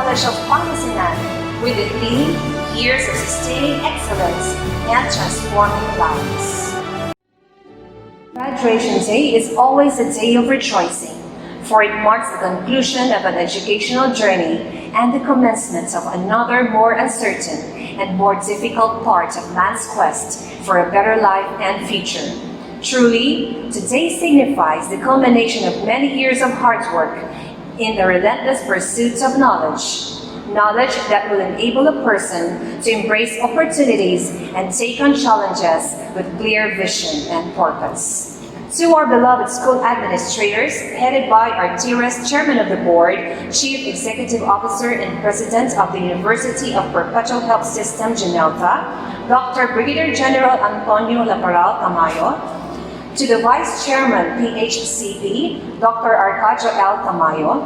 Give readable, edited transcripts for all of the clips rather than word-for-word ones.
College of Pangasinan with the theme, Years of Sustaining Excellence and Transforming Lives. Graduation Day is always a day of rejoicing, for it marks the conclusion of an educational journey and the commencement of another more uncertain and more difficult part of man's quest for a better life and future. Truly, today signifies the culmination of many years of hard work in the relentless pursuit of knowledge. Knowledge that will enable a person to embrace opportunities and take on challenges with clear vision and purpose. To our beloved school administrators, headed by our dearest Chairman of the Board, Chief Executive Officer and President of the University of Perpetual Health System, Janelta, Dr. Brigadier General Antonio Laparal Tamayo, to the Vice Chairman, PHCP, Dr. Arcadio L. Tamayo,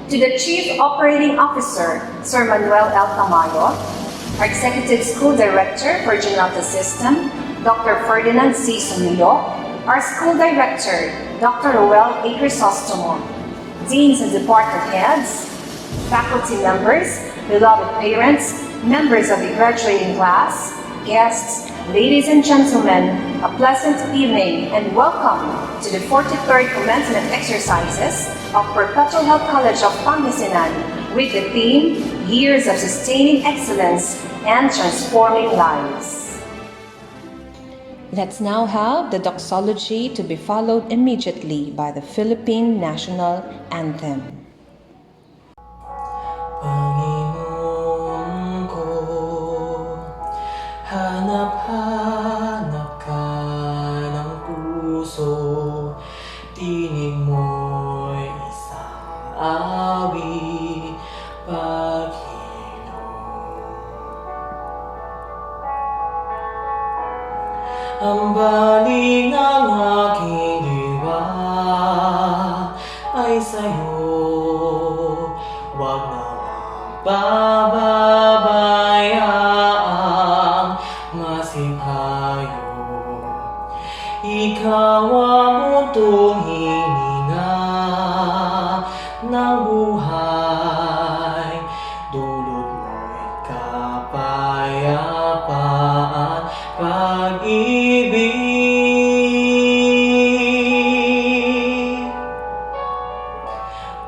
to the Chief Operating Officer, Sir Manuel L. Tamayo, our Executive School Director for Janelta System, Dr. Ferdinand C. Sumillo, our School Director, Dr. Roel A. Crisostomo, Deans and Department Heads, faculty members, beloved parents, members of the graduating class, guests, ladies and gentlemen, a pleasant evening and welcome to the 43rd Commencement Exercises of Perpetual Health College of Pangasinan with the theme, Years of Sustaining Excellence and Transforming Lives. Let's now have the doxology to be followed immediately by the Philippine National Anthem. Panginoon ko, hanap-hanap ka ng puso, tinig mo'y isang awit, paghilom. Ang baling ng aking diwa ay sa'yo, wag nawang pababayaang masipayo. Ikaw ang muntong hininga ng buhay, dulot mo'y kapayapaan, pag-ibig.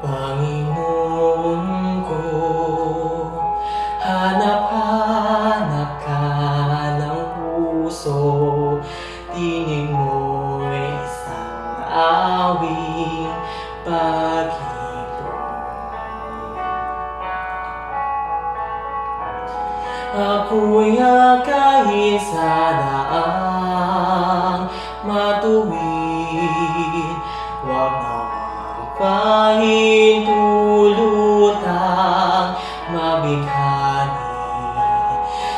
Panginoon ko, hanap-hanap ka ng puso, tinig mo'y isang awit, paghilom. Ako'y akayin sa daang matuwid, wag nawang pahintulutang mabighani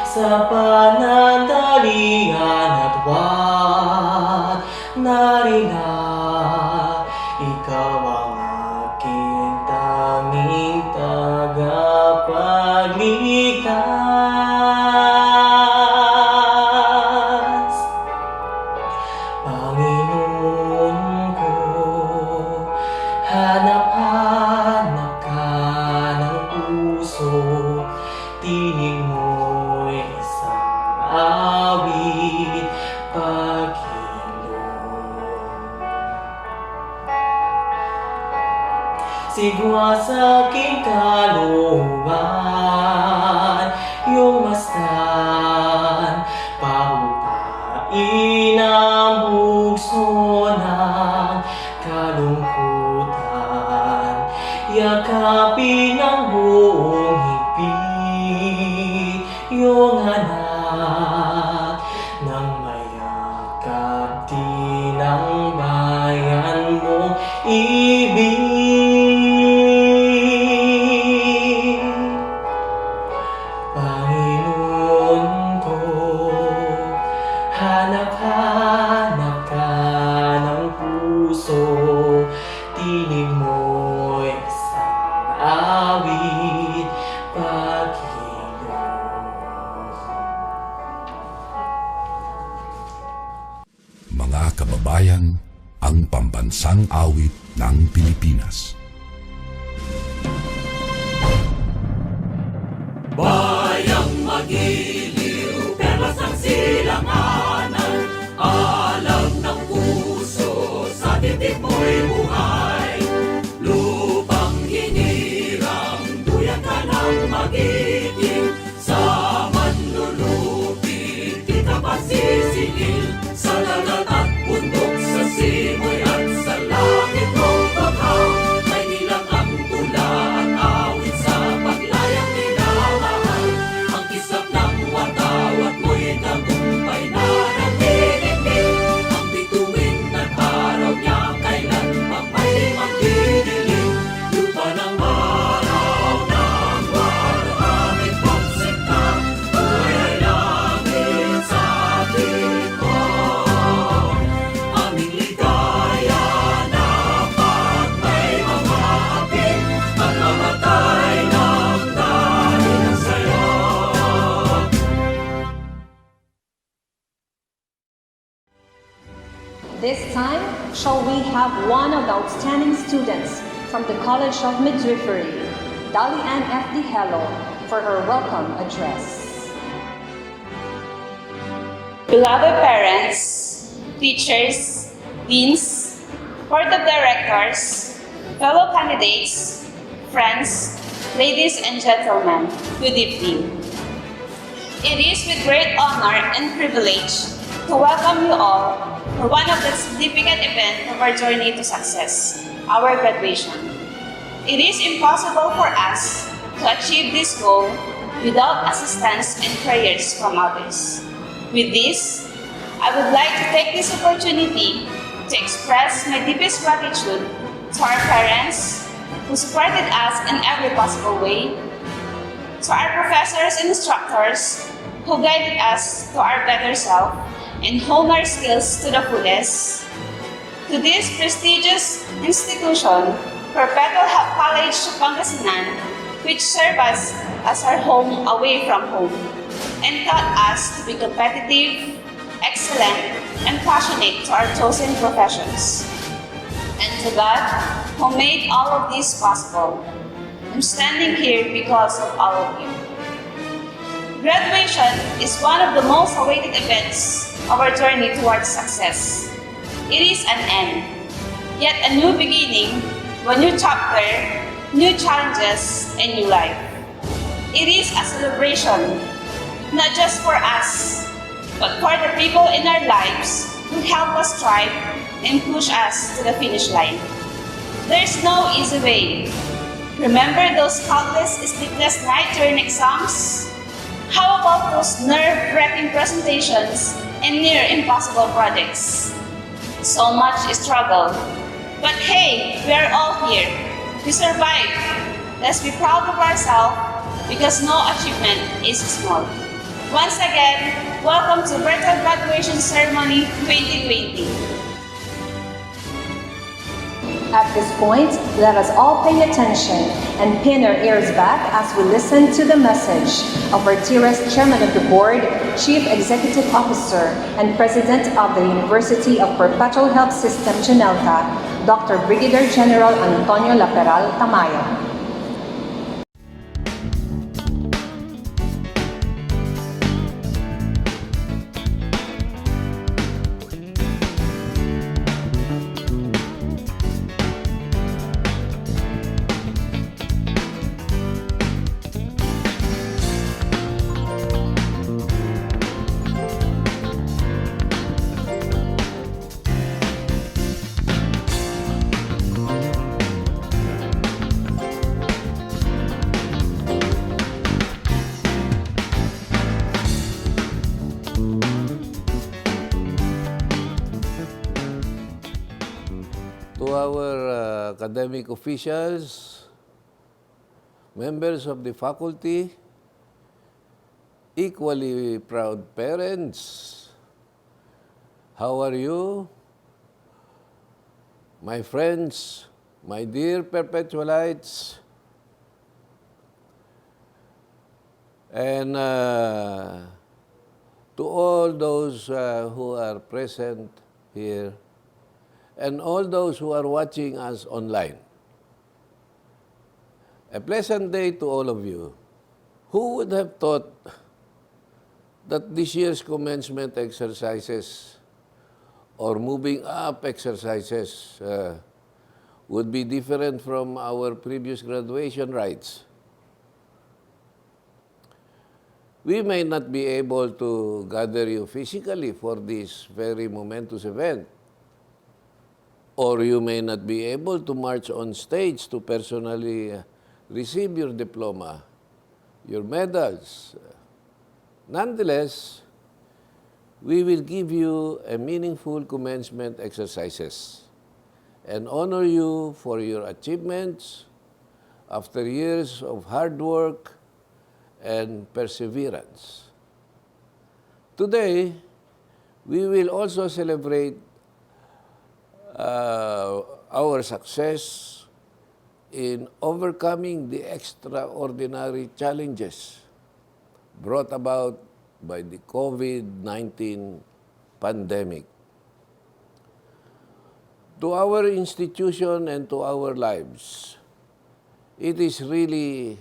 sa panandalian at wag narina. Ikaw ang aking tanging tagapagligtas. Panginoon ko, hanap-hanap ka ng puso, tinig mo'y isang awit, paghilom. Sigwa sa aking kalooban, iyong masdan, pahupain ang bugso ng kalungkutan, yakapin ang buong higpit, iyong anak, nang mayakap din ang bayan mong ibig. Panginoon ko, hanap-hanap ka ng puso, tinig mo'y isang awit, paghilom. Mga kababayan, ang pambansang awit ng Pilipinas. magiliw, perlas ng silanganan, alam ng puso, sa titik mo'y buhay. Lupang hinirang, duyan ka ng magiting, sa manlulupit, di ka pasisingil, sa dagat at bundok, sa simoy at sa langit mong bahaw, may nilang ang tula at awit sa paglayang minamahal. Ang kislap ng watawat mo'y tagumpay na nagdidikdik, ang bituin at araw niya kailan pa may magdidilim. Lupa ng araw ng waraming pagsikta, buhay langit sa tikon. Aming ligaya na pag may mga ating at mamatay ng dahil sa'yo. This time, shall we have one of the outstanding students from the College of Midwifery, Dali Ann F. D. Hello, for her welcome address. Beloved parents, teachers, deans, board of directors, fellow candidates, friends, ladies and gentlemen, good evening. It is with great honor and privilege to welcome you all for one of the significant events of our journey to success, our graduation. It is impossible for us to achieve this goal without assistance and prayers from others. With this, I would like to take this opportunity to express my deepest gratitude to our parents who supported us in every possible way, to our professors and instructors who guided us to our better self and hone our skills to the fullest, to this prestigious institution, Perpetual College Pangasinan, which served us as our home away from home, and taught us to be competitive, excellent, and passionate to our chosen professions. And to God, who made all of this possible, I'm standing here because of all of you. Graduation is one of the most awaited events of our journey towards success. It is an end, yet a new beginning, a new chapter, new challenges, and new life. It is a celebration, not just for us, but for the people in our lives who help us strive and push us to the finish line. There's no easy way. Remember those countless sleepless nights during exams? How about those nerve-wracking presentations and near impossible projects? So much struggle. But hey, we are all here. We survived. Let's be proud of ourselves because no achievement is small. Once again, welcome to Virtual Graduation Ceremony 2020. At this point, let us all pay attention and pin our ears back as we listen to the message of our dearest Chairman of the Board, Chief Executive Officer, and President of the University of Perpetual Health System, Junelta, Dr. Brigadier General Antonio Laperal Tamayo. To our academic officials, members of the faculty, equally proud parents, how are you? My friends, my dear Perpetualites, and to all those who are present here, and all those who are watching us online. A pleasant day to all of you. Who would have thought that this year's commencement exercises or moving up exercises would be different from our previous graduation rites. We may not be able to gather you physically for this very momentous event, or you may not be able to march on stage to personally receive your diploma, your medals. Nonetheless, we will give you a meaningful commencement exercises and honor you for your achievements after years of hard work and perseverance. Today, we will also celebrate our success in overcoming the extraordinary challenges brought about by the COVID-19 pandemic. To our institution and to our lives, it is really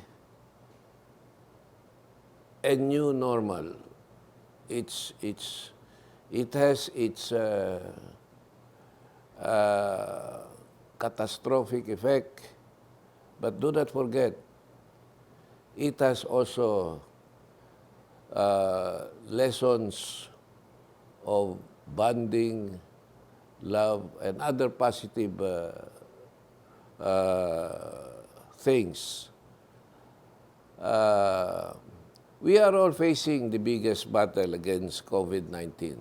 a new normal. It has its catastrophic effect, but do not forget, it has also lessons of bonding, love, and other positive things. We are all facing the biggest battle against COVID-19.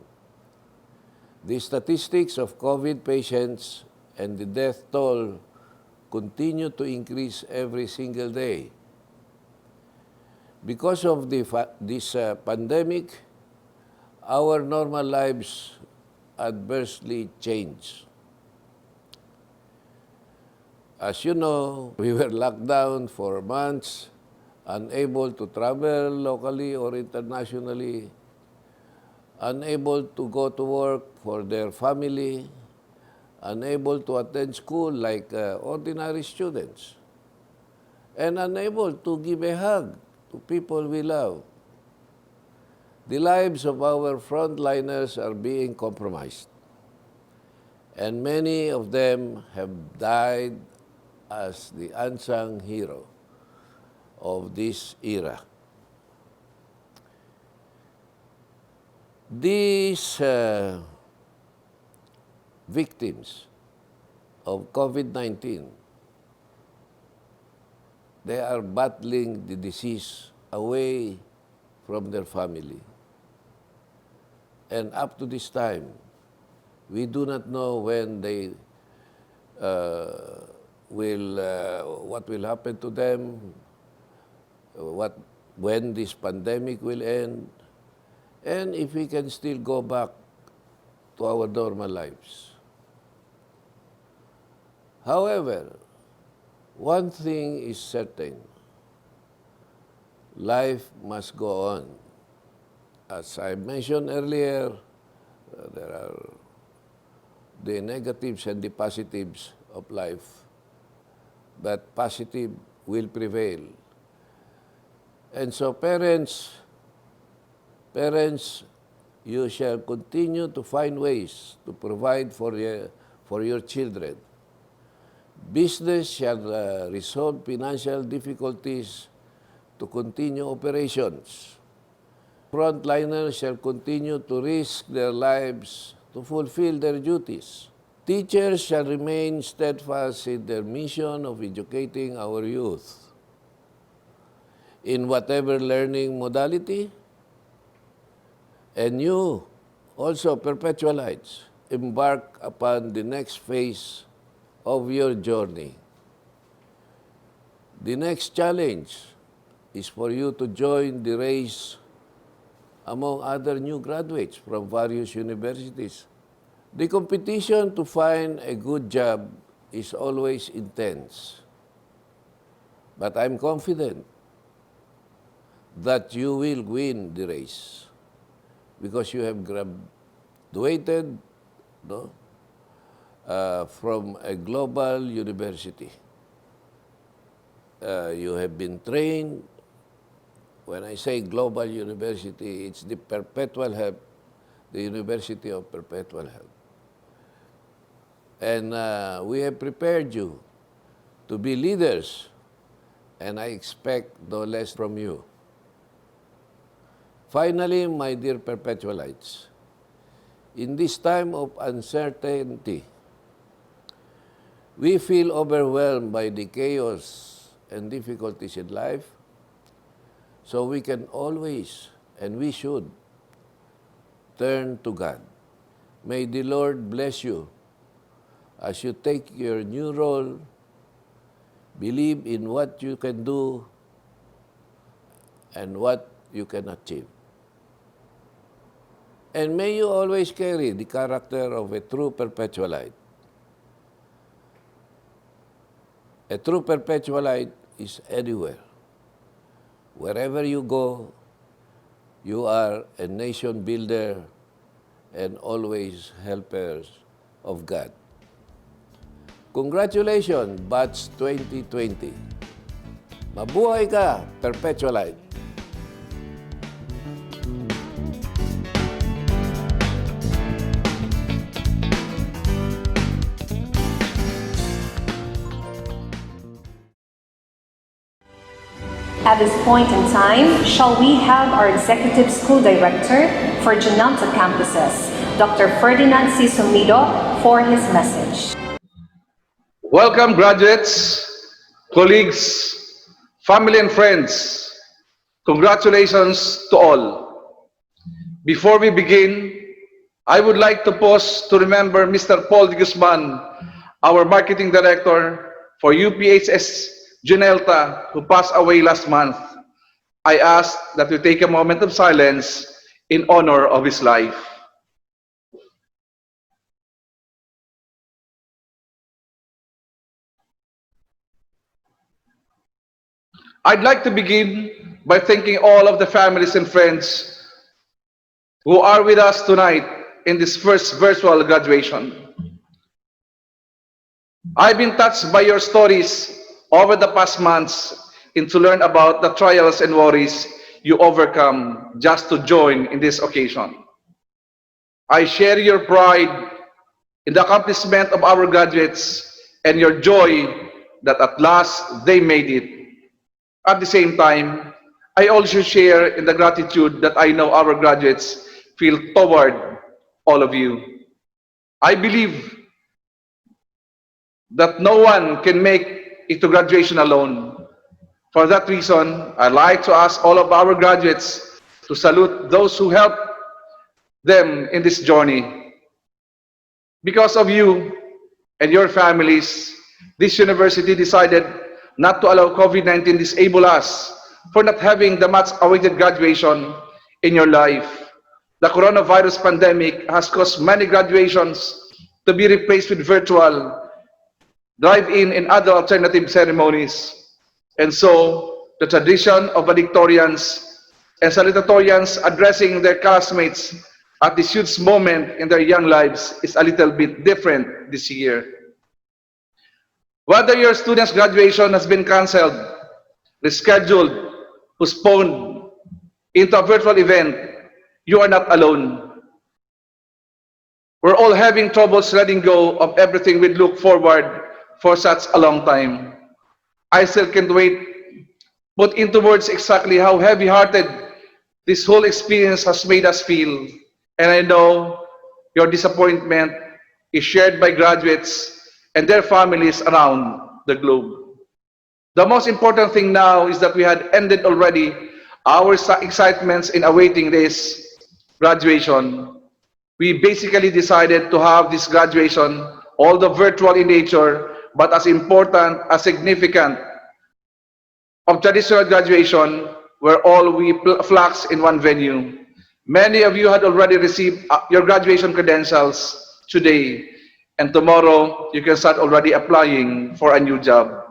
The statistics of COVID patients and the death toll continue to increase every single day. Because of this pandemic, our normal lives adversely changed. As you know, we were locked down for months, unable to travel locally or internationally, unable to go to work for their family, unable to attend school like ordinary students, and unable to give a hug to people we love. The lives of our frontliners are being compromised, and many of them have died as the unsung hero of this era. These victims of COVID-19, they are battling the disease away from their family. And up to this time, we do not know when they what will happen to them, when this pandemic will end, and if we can still go back to our normal lives. However, one thing is certain: life must go on. As I mentioned earlier, there are the negatives and the positives of life, but positive will prevail. And so parents, you shall continue to find ways to provide for your children. Business shall resolve financial difficulties to continue operations. Frontliners shall continue to risk their lives to fulfill their duties. Teachers shall remain steadfast in their mission of educating our youth in whatever learning modality. And you, also Perpetualites, embark upon the next phase of your journey. The next challenge is for you to join the race among other new graduates from various universities. The competition to find a good job is always intense. But I'm confident that you will win the race because you have graduated from a global university. You have been trained When I say global university, it's the Perpetual Help, the University of Perpetual Help. And we have prepared you to be leaders, and I expect no less from you. Finally, my dear Perpetualites, in this time of uncertainty, we feel overwhelmed by the chaos and difficulties in life, so we can always, and we should, turn to God. May the Lord bless you as you take your new role, believe in what you can do and what you can achieve. And may you always carry the character of a true Perpetualite. A true Perpetualite is anywhere. Wherever you go, you are a nation builder and always helpers of God. Congratulations, Batch 2020. Mabuhay ka, Perpetualite. At this point in time, shall we have our Executive School Director for Junanta Campuses, Dr. Ferdinand C. Sumido, for his message. Welcome, graduates, colleagues, family and friends. Congratulations to all. Before we begin, I would like to pause to remember Mr. Paul de Guzman, our Marketing Director for UPHS Junelta, who passed away last month. I ask that we take a moment of silence in honor of his life. I'd like to begin by thanking all of the families and friends who are with us tonight in this first virtual graduation. I've been touched by your stories over the past months and to learn about the trials and worries you overcome just to join in this occasion. I share your pride in the accomplishment of our graduates and your joy that at last they made it. At the same time, I also share in the gratitude that I know our graduates feel toward all of you. I believe that no one can make it to graduation alone. For that reason, I'd like to ask all of our graduates to salute those who helped them in this journey. Because of you and your families, this university decided not to allow COVID-19 disable us for not having the much-awaited graduation in your life. The coronavirus pandemic has caused many graduations to be replaced with virtual, drive-in, and other alternative ceremonies. And so, the tradition of valedictorians and salutatorians addressing their classmates at this huge moment in their young lives is a little bit different this year. Whether your student's graduation has been canceled, rescheduled, postponed into a virtual event, you are not alone. We're all having troubles letting go of everything we look forward for such a long time. I still can't wait put into words exactly how heavy-hearted this whole experience has made us feel. And I know your disappointment is shared by graduates and their families around the globe. The most important thing now is that we had ended already our excitements in awaiting this graduation. We basically decided to have this graduation, although virtual in nature, but as important, as significant of traditional graduation, where all we flocks in one venue. Many of you had already received your graduation credentials today, and tomorrow you can start already applying for a new job.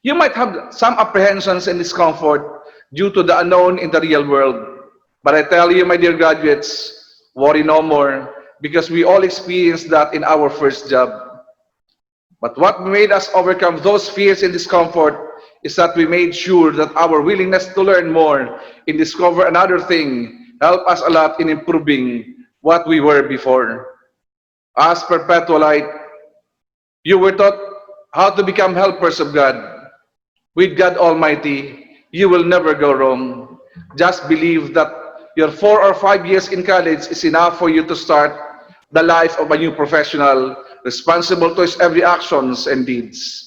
You might have some apprehensions and discomfort due to the unknown in the real world, but I tell you, my dear graduates, worry no more, because we all experienced that in our first job. But what made us overcome those fears and discomfort is that we made sure that our willingness to learn more and discover another thing helped us a lot in improving what we were before. As Perpetualite, you were taught how to become helpers of God. With God Almighty, you will never go wrong. Just believe that your 4 or 5 years in college is enough for you to start the life of a new professional, responsible to his every actions and deeds.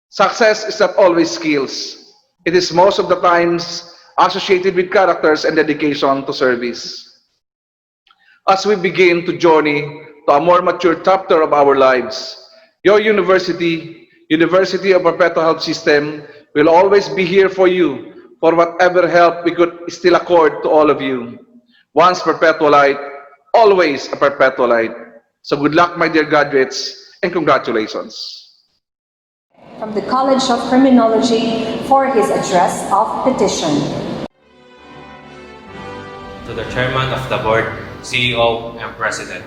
Success is not always skills. It is most of the times associated with characters and dedication to service. As we begin to journey to a more mature chapter of our lives, your University of Perpetual Health System, will always be here for you for whatever help we could still accord to all of you. Once Perpetualite, always a Perpetualite. So good luck, my dear graduates, and congratulations. From the College of Criminology for his address of petition. To the Chairman of the Board, CEO, and President,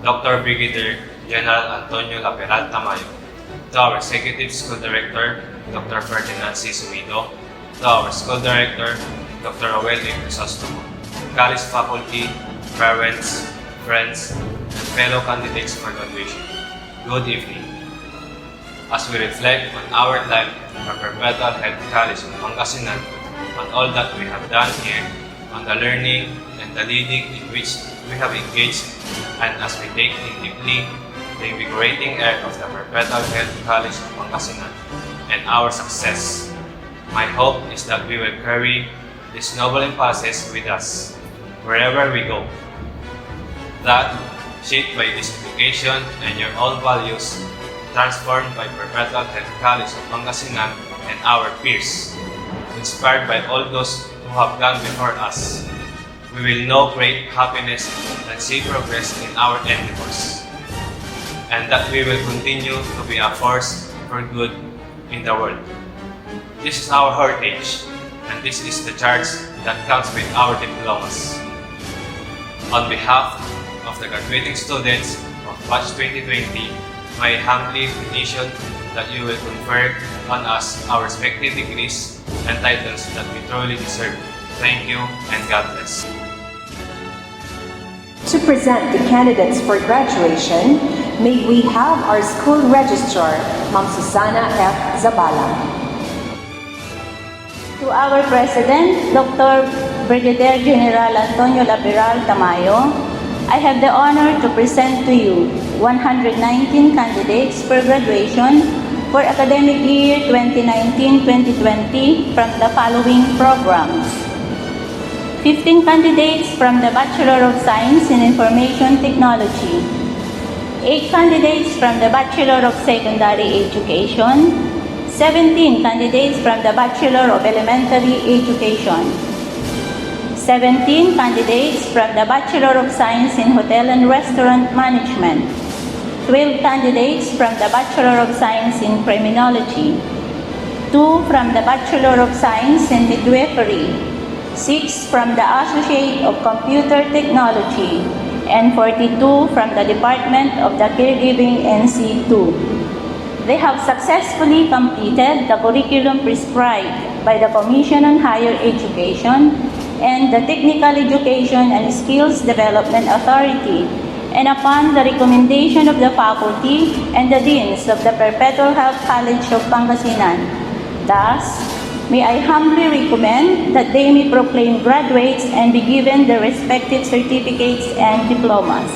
Dr. Brigadier General Antonio Laperal Tamayo, to our Executive School Director, Dr. Ferdinand C. Sumido, to our School Director, Dr. Roel A. Crisostomo, college faculty, parents, friends, and fellow candidates for graduation. Good evening. As we reflect on our time at Perpetual Health College in Pangasinan, on all that we have done here, on the learning and the leading in which we have engaged, and as we take in deeply the invigorating air of the Perpetual Health College of Pangasinan and our success, my hope is that we will carry these noble impulses with us wherever we go. That, shaped by this education and your own values, transformed by Perpetual Health College of Pangasinan and our peers, inspired by all those who have gone before us, we will know great happiness and see progress in our endeavors, and that we will continue to be a force for good in the world. This is our heritage, and this is the charge that comes with our diplomas. On behalf of the graduating students of Batch 2020, my humbly petition that you will confer on us our respective degrees and titles that we truly deserve. Thank you, and God bless. To present the candidates for graduation, may we have our school registrar, Ma'am Susana F. Zabala. To our President, Dr. Brigadier General Antonio Laperal Tamayo, I have the honor to present to you 119 candidates for graduation for academic year 2019-2020 from the following programs. 15 candidates from the Bachelor of Science in Information Technology, 8 candidates from the Bachelor of Secondary Education, 17 candidates from the Bachelor of Elementary Education, 17 candidates from the Bachelor of Science in Hotel and Restaurant Management, 12 candidates from the Bachelor of Science in Criminology, 2 from the Bachelor of Science in Midwifery, 6 from the Associate of Computer Technology, and 42 from the Department of the Caregiving NC2. They have successfully completed the curriculum prescribed by the Commission on Higher Education and the Technical Education and Skills Development Authority, and upon the recommendation of the faculty and the deans of the Perpetual Health College of Pangasinan. Thus, may I humbly recommend that they may proclaim graduates and be given their respective certificates and diplomas.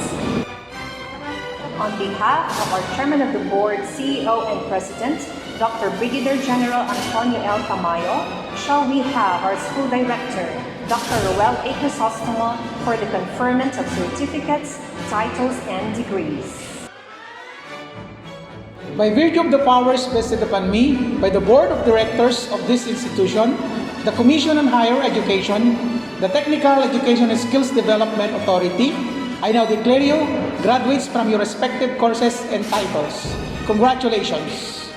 On behalf of our Chairman of the Board, CEO, and President, Dr. Brigadier General Antonio L. Tamayo, shall we have our School Director, Dr. Roel A. Crisostomo, for the conferment of certificates, titles, and degrees. By virtue of the powers vested upon me by the Board of Directors of this institution, the Commission on Higher Education, the Technical Education and Skills Development Authority, I now declare you graduates from your respective courses and titles. Congratulations!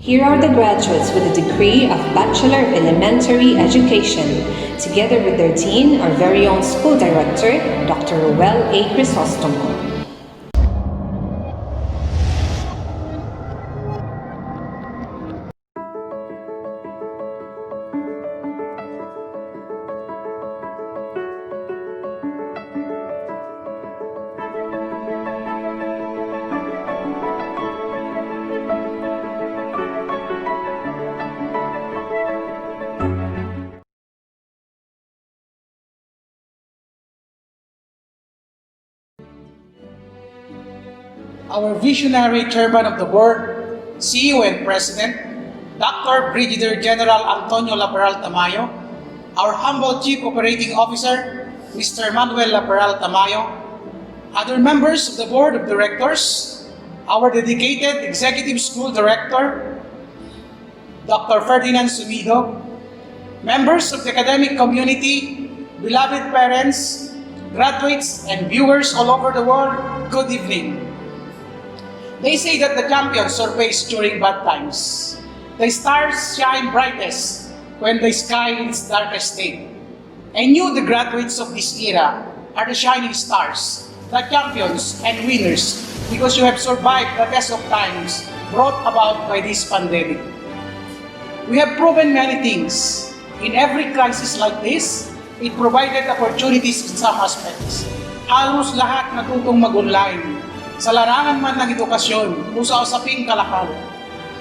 Here are the graduates with a degree of Bachelor of Elementary Education, together with their dean, our very own school director, Dr. Ruel A. Crisostomo. Our visionary chairman of the board, CEO and president, Dr. Brigadier General Antonio Laperal Tamayo, our humble chief operating officer, Mr. Manuel Laperal Tamayo, other members of the board of directors, our dedicated executive school director, Dr. Ferdinand Sumido, members of the academic community, beloved parents, graduates, and viewers all over the world, good evening. They say that the champions surface during bad times. The stars shine brightest when the sky is darkest state. And you, the graduates of this era, are the shining stars, the champions and winners, because you have survived the test of times brought about by this pandemic. We have proven many things. In every crisis like this, it provided opportunities in some aspects. Halos lahat natutong mag-online. Sa larangan man ng edukasyon o sa usaping kalakal.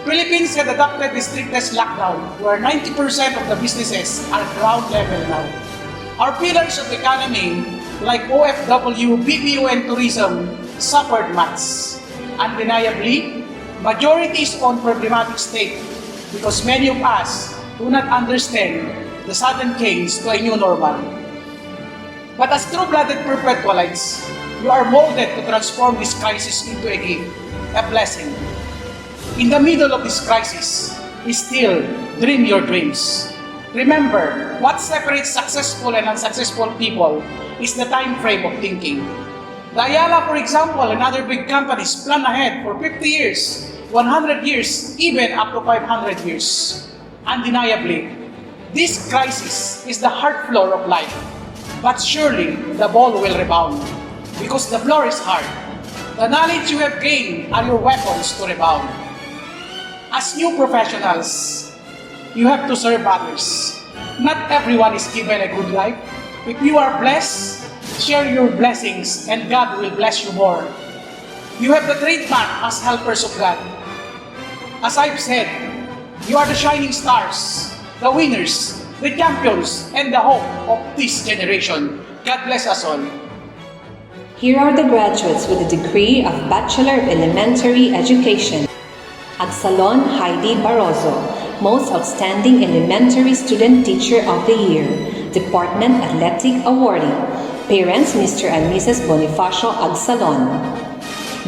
Philippines had adopted the strictest lockdown where 90% of the businesses are ground level now. Our pillars of the economy like OFW, BPO, and tourism suffered much. Undeniably, majority is on problematic state because many of us do not understand the sudden change to a new normal. But as true-blooded Perpetualites, you are molded to transform this crisis into a gift, a blessing. In the middle of this crisis, still dream your dreams. Remember, what separates successful and unsuccessful people is the time frame of thinking. The Ayala, for example, and other big companies plan ahead for 50 years, 100 years, even up to 500 years. Undeniably, this crisis is the heart floor of life. But surely, the ball will rebound. Because the floor is hard. The knowledge you have gained are your weapons to rebound. As new professionals, you have to serve others. Not everyone is given a good life. If you are blessed, share your blessings and God will bless you more. You have the trademark as helpers of God. As I've said, you are the shining stars, the winners, the champions, and the hope of this generation. God bless us all. Here are the graduates with a degree of Bachelor of Elementary Education. Agsalon Heidi Barroso, Most Outstanding Elementary Student Teacher of the Year, Department Athletic Awardee. Parents Mr. and Mrs. Bonifacio Agsalon.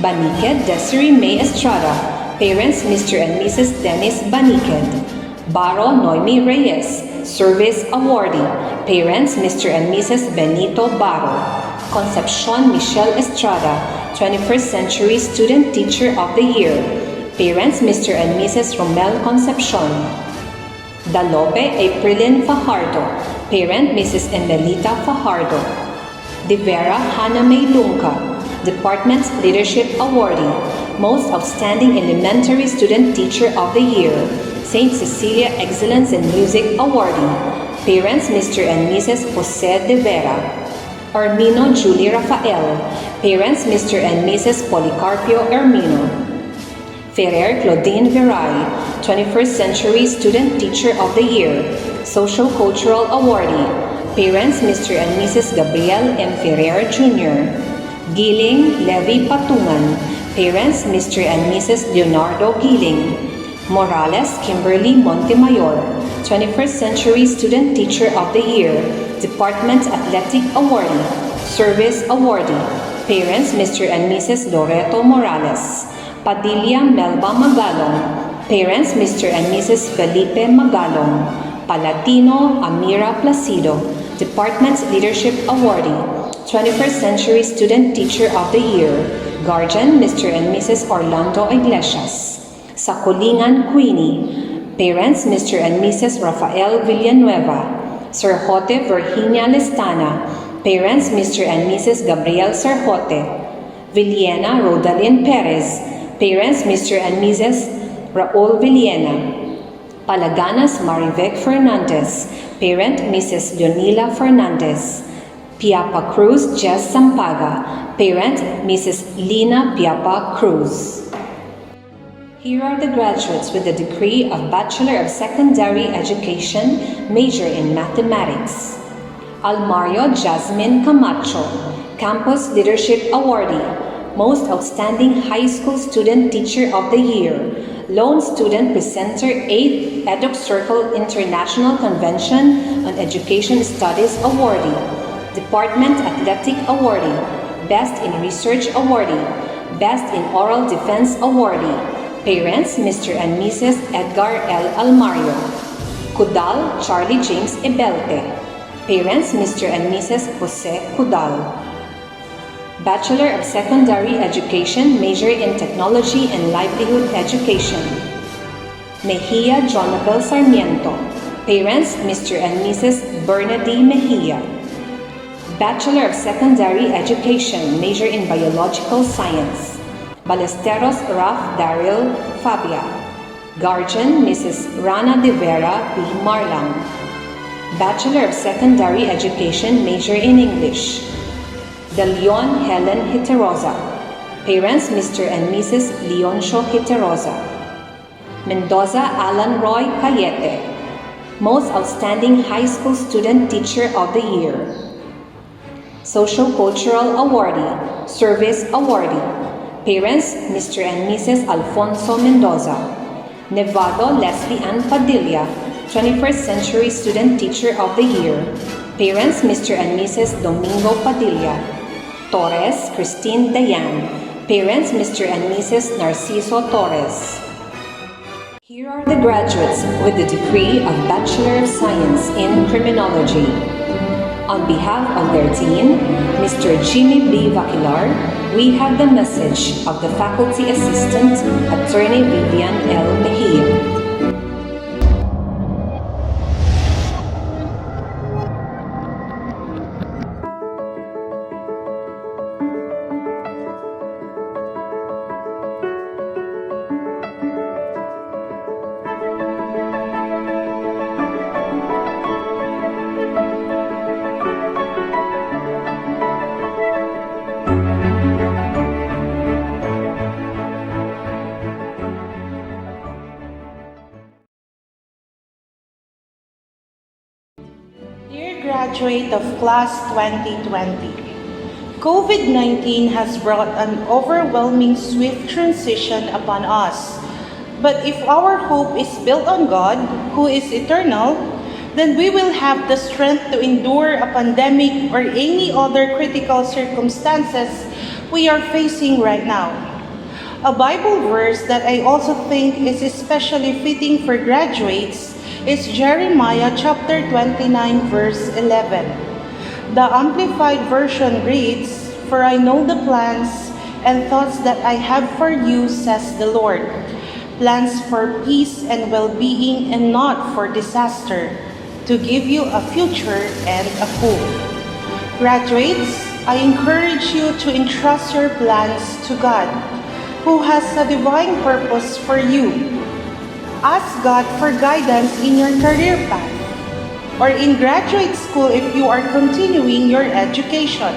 Baniked Desiree May Estrada, Parents Mr. and Mrs. Dennis Baniked. Baro Noemi Reyes, Service Awardee. Parents Mr. and Mrs. Benito Baro. Concepcion Michelle Estrada, 21st Century Student Teacher of the Year. Parents Mr. and Mrs. Romel Concepcion. Dalope Aprilin Fajardo. Parent Mrs. Emelita Fajardo. De Vera Hannah May Lunca, Department Leadership Awardee. Most Outstanding Elementary Student Teacher of the Year. St. Cecilia Excellence in Music Awardee. Parents Mr. and Mrs. Jose De Vera. Armino Julie Rafael, Parents Mr. and Mrs. Policarpio Ermino. Ferrer Claudine Veray, 21st Century Student Teacher of the Year, Social Cultural Awardee. Parents Mr. and Mrs. Gabriel M. Ferrer Jr. Giling Levi Patungan, Parents Mr. and Mrs. Leonardo Giling. Morales Kimberly Montemayor, 21st Century Student Teacher of the Year, Department Athletic Awardee, Service Awardee. Parents Mr. and Mrs. Loreto Morales. Padilla Melba Magalong. Parents Mr. and Mrs. Felipe Magalong. Palatino Amira Placido, Department Leadership Awardee, 21st Century Student Teacher of the Year. Guardian Mr. and Mrs. Orlando Iglesias. Sakulingan Queenie. Parents Mr. and Mrs. Rafael Villanueva. Serjote Virginia Lestana. Parents Mr. and Mrs. Gabriel Serjote. Villena Rodalyn Perez. Parents Mr. and Mrs. Raul Villena. Palaganas Marivec Fernandez. Parent Mrs. Leonila Fernandez. Piapa Cruz Jess Sampaga. Parent Mrs. Lina Piapa Cruz. Here are the graduates with the degree of Bachelor of Secondary Education, major in Mathematics. Almario Jasmine Camacho, Campus Leadership Awardee, Most Outstanding High School Student Teacher of the Year, Lone Student Presenter 8th EDUC Circle International Convention on Education Studies Awardee, Department Athletic Awardee, Best in Research Awardee, Best in Oral Defense Awardee. Parents Mr. and Mrs. Edgar L. Almario. Kudal Charlie James Ebelte. Parents Mr. and Mrs. Jose Kudal. Bachelor of Secondary Education, major in Technology and Livelihood Education. Mejia Jonabel Sarmiento. Parents Mr. and Mrs. Bernadine Mejia. Bachelor of Secondary Education, major in Biological Science. Balesteros Raf Daryl Fabia. Guardian Mrs. Rana de Vera P. Marlang. Bachelor of Secondary Education, major in English. De Leon Helen Hiterosa. Parents Mr. and Mrs. Leoncio Hiterosa. Mendoza Alan Roy Cayete. Most Outstanding High School Student Teacher of the Year. Social-Cultural Awardee, Service Awardee. Parents, Mr. and Mrs. Alfonso Mendoza. Nevado Leslie Ann Padilla, 21st Century Student Teacher of the Year. Parents, Mr. and Mrs. Domingo Padilla. Torres Christine Dayan. Parents, Mr. and Mrs. Narciso Torres. Here are the graduates with the degree of Bachelor of Science in Criminology. On behalf of their dean, Mr. Jimmy B. Vaquilar, we have the message of the Faculty Assistant, Attorney Vivian L. Mejia. Graduate of Class 2020. COVID-19 has brought an overwhelming swift transition upon us. But if our hope is built on God, who is eternal, then we will have the strength to endure a pandemic or any other critical circumstances we are facing right now. A Bible verse that I also think is especially fitting for graduates is Jeremiah chapter 29 verse 11. The Amplified Version reads, "For I know the plans and thoughts that I have for you, says the Lord, plans for peace and well-being and not for disaster, to give you a future and a hope." Graduates, I encourage you to entrust your plans to God, who has a divine purpose for you. Ask God for guidance in your career path or in graduate school if you are continuing your education.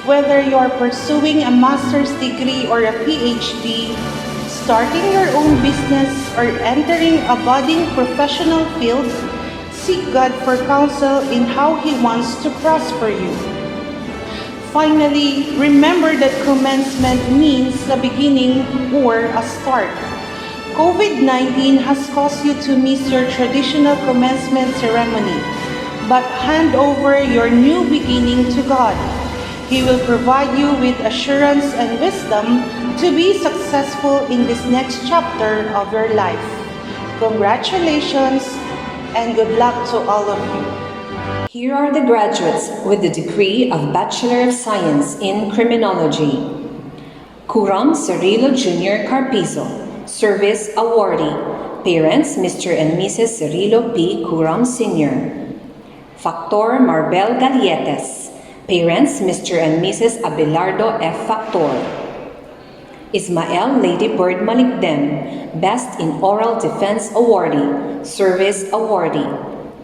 Whether you are pursuing a master's degree or a PhD, starting your own business, or entering a budding professional field, seek God for counsel in how He wants to prosper you. Finally, remember that commencement means a beginning or a start. COVID-19 has caused you to miss your traditional commencement ceremony, but hand over your new beginning to God. He will provide you with assurance and wisdom to be successful in this next chapter of your life. Congratulations and good luck to all of you. Here are the graduates with the degree of Bachelor of Science in Criminology. Curam Cirilo Jr. Carpizo. Service Awardee. Parents, Mr. and Mrs. Cirilo P. Curam Sr. Factor Marbel Galietes. Parents, Mr. and Mrs. Abelardo F. Factor. Ismael Lady Bird Malikdem, Best in Oral Defense Awardee, Service Awardee.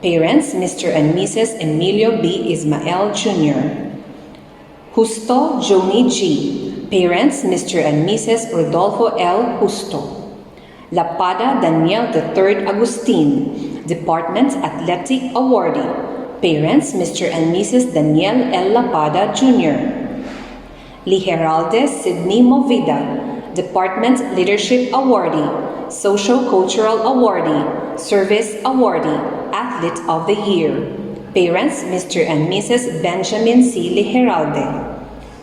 Parents, Mr. and Mrs. Emilio B. Ismael Jr. Justo Joni G. Parents, Mr. and Mrs. Rodolfo L. Justo. Lapada Daniel III Agustin, Department Athletic Awardee. Parents, Mr. and Mrs. Daniel L. Lapada Jr. Liheralde Sidney Movida, Department Leadership Awardee, Socio-Cultural Awardee, Service Awardee, Athlete of the Year. Parents, Mr. and Mrs. Benjamin C. Liheralde.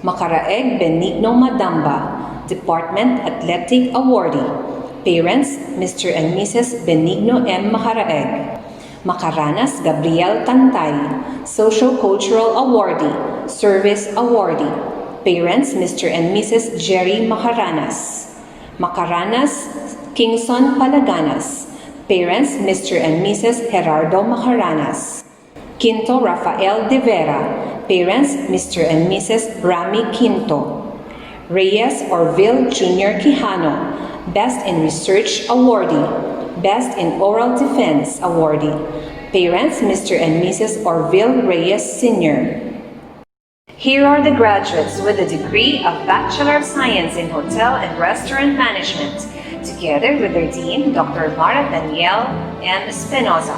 Macaraeg Benigno Madamba, Department Athletic Awardee. Parents, Mr. and Mrs. Benigno M. Macaraeg. Macaranas Gabriel Tantay, Socio-Cultural Awardee, Service Awardee. Parents, Mr. and Mrs. Jerry Macaranas. Macaranas Kingson Palaganas. Parents, Mr. and Mrs. Gerardo Macaranas. Quinto Rafael De Vera. Parents, Mr. and Mrs. Rami Quinto. Reyes Orville Jr. Quijano, Best in Research Awardee, Best in Oral Defense Awardee. Parents, Mr. and Mrs. Orville Reyes Sr. Here are the graduates with the degree of Bachelor of Science in Hotel and Restaurant Management, together with their Dean, Dr. Mara Danielle M. Espinoza.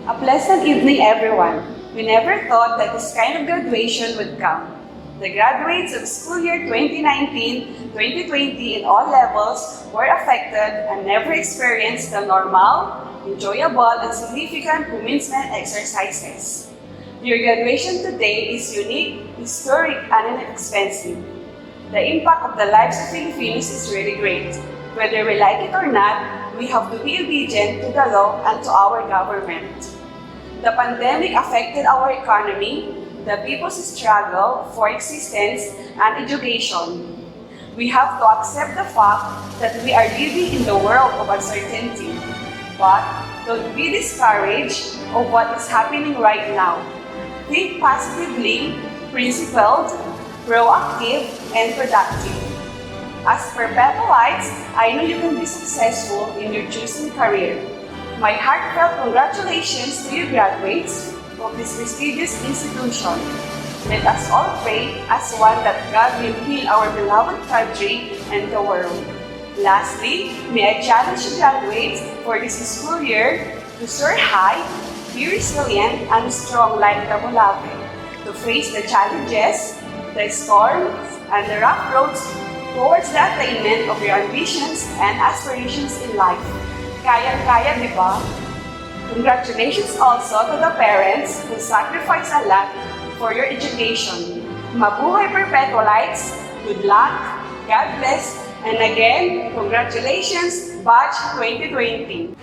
A pleasant evening, everyone. We never thought that this kind of graduation would come. The graduates of school year 2019-2020 in all levels were affected and never experienced the normal, enjoyable, and significant commencement exercises. Your graduation today is unique, historic, and inexpensive. The impact of the lives of Filipinos is really great. Whether we like it or not, we have to be obedient to the law and to our government. The pandemic affected our economy, the people's struggle for existence and education. We have to accept the fact that we are living in the world of uncertainty. But don't be discouraged of what is happening right now. Think positively, principled, proactive, and productive. As Perpetualites, I know you can be successful in your chosen career. My heartfelt congratulations to you graduates of this prestigious institution. Let us all pray as one that God will heal our beloved country and the world. Lastly, may I challenge you graduates for this school year to soar high, be resilient, and strong like the Bulave, to face the challenges, the storms, and the rough roads towards the attainment of your ambitions and aspirations in life. Kaya-kaya, di ba? Congratulations also to the parents who sacrifice a lot for your education. Mabuhay Perpetualites! Good luck! God bless! And again, congratulations, Batch 2020!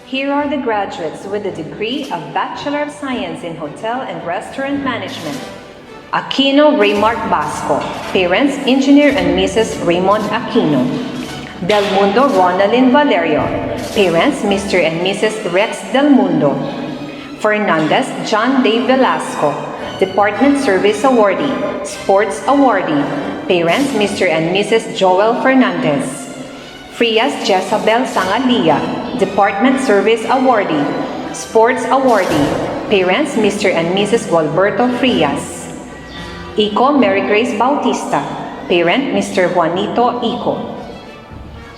Here are the graduates with the degree of Bachelor of Science in Hotel and Restaurant Management. Aquino Raymart Basco. Parents, Engineer and Mrs. Raymond Aquino. Del Mundo Ronaldin Valerio. Parents, Mr. and Mrs. Rex Del Mundo. Fernandez John Dave Velasco. Department Service Awardee, Sports Awardee. Parents, Mr. and Mrs. Joel Fernandez. Frias Jezabel Sangalia. Department Service Awardee, Sports Awardee. Parents, Mr. and Mrs. Gualberto Frias. Ico Mary Grace Bautista. Parent, Mr. Juanito Ico.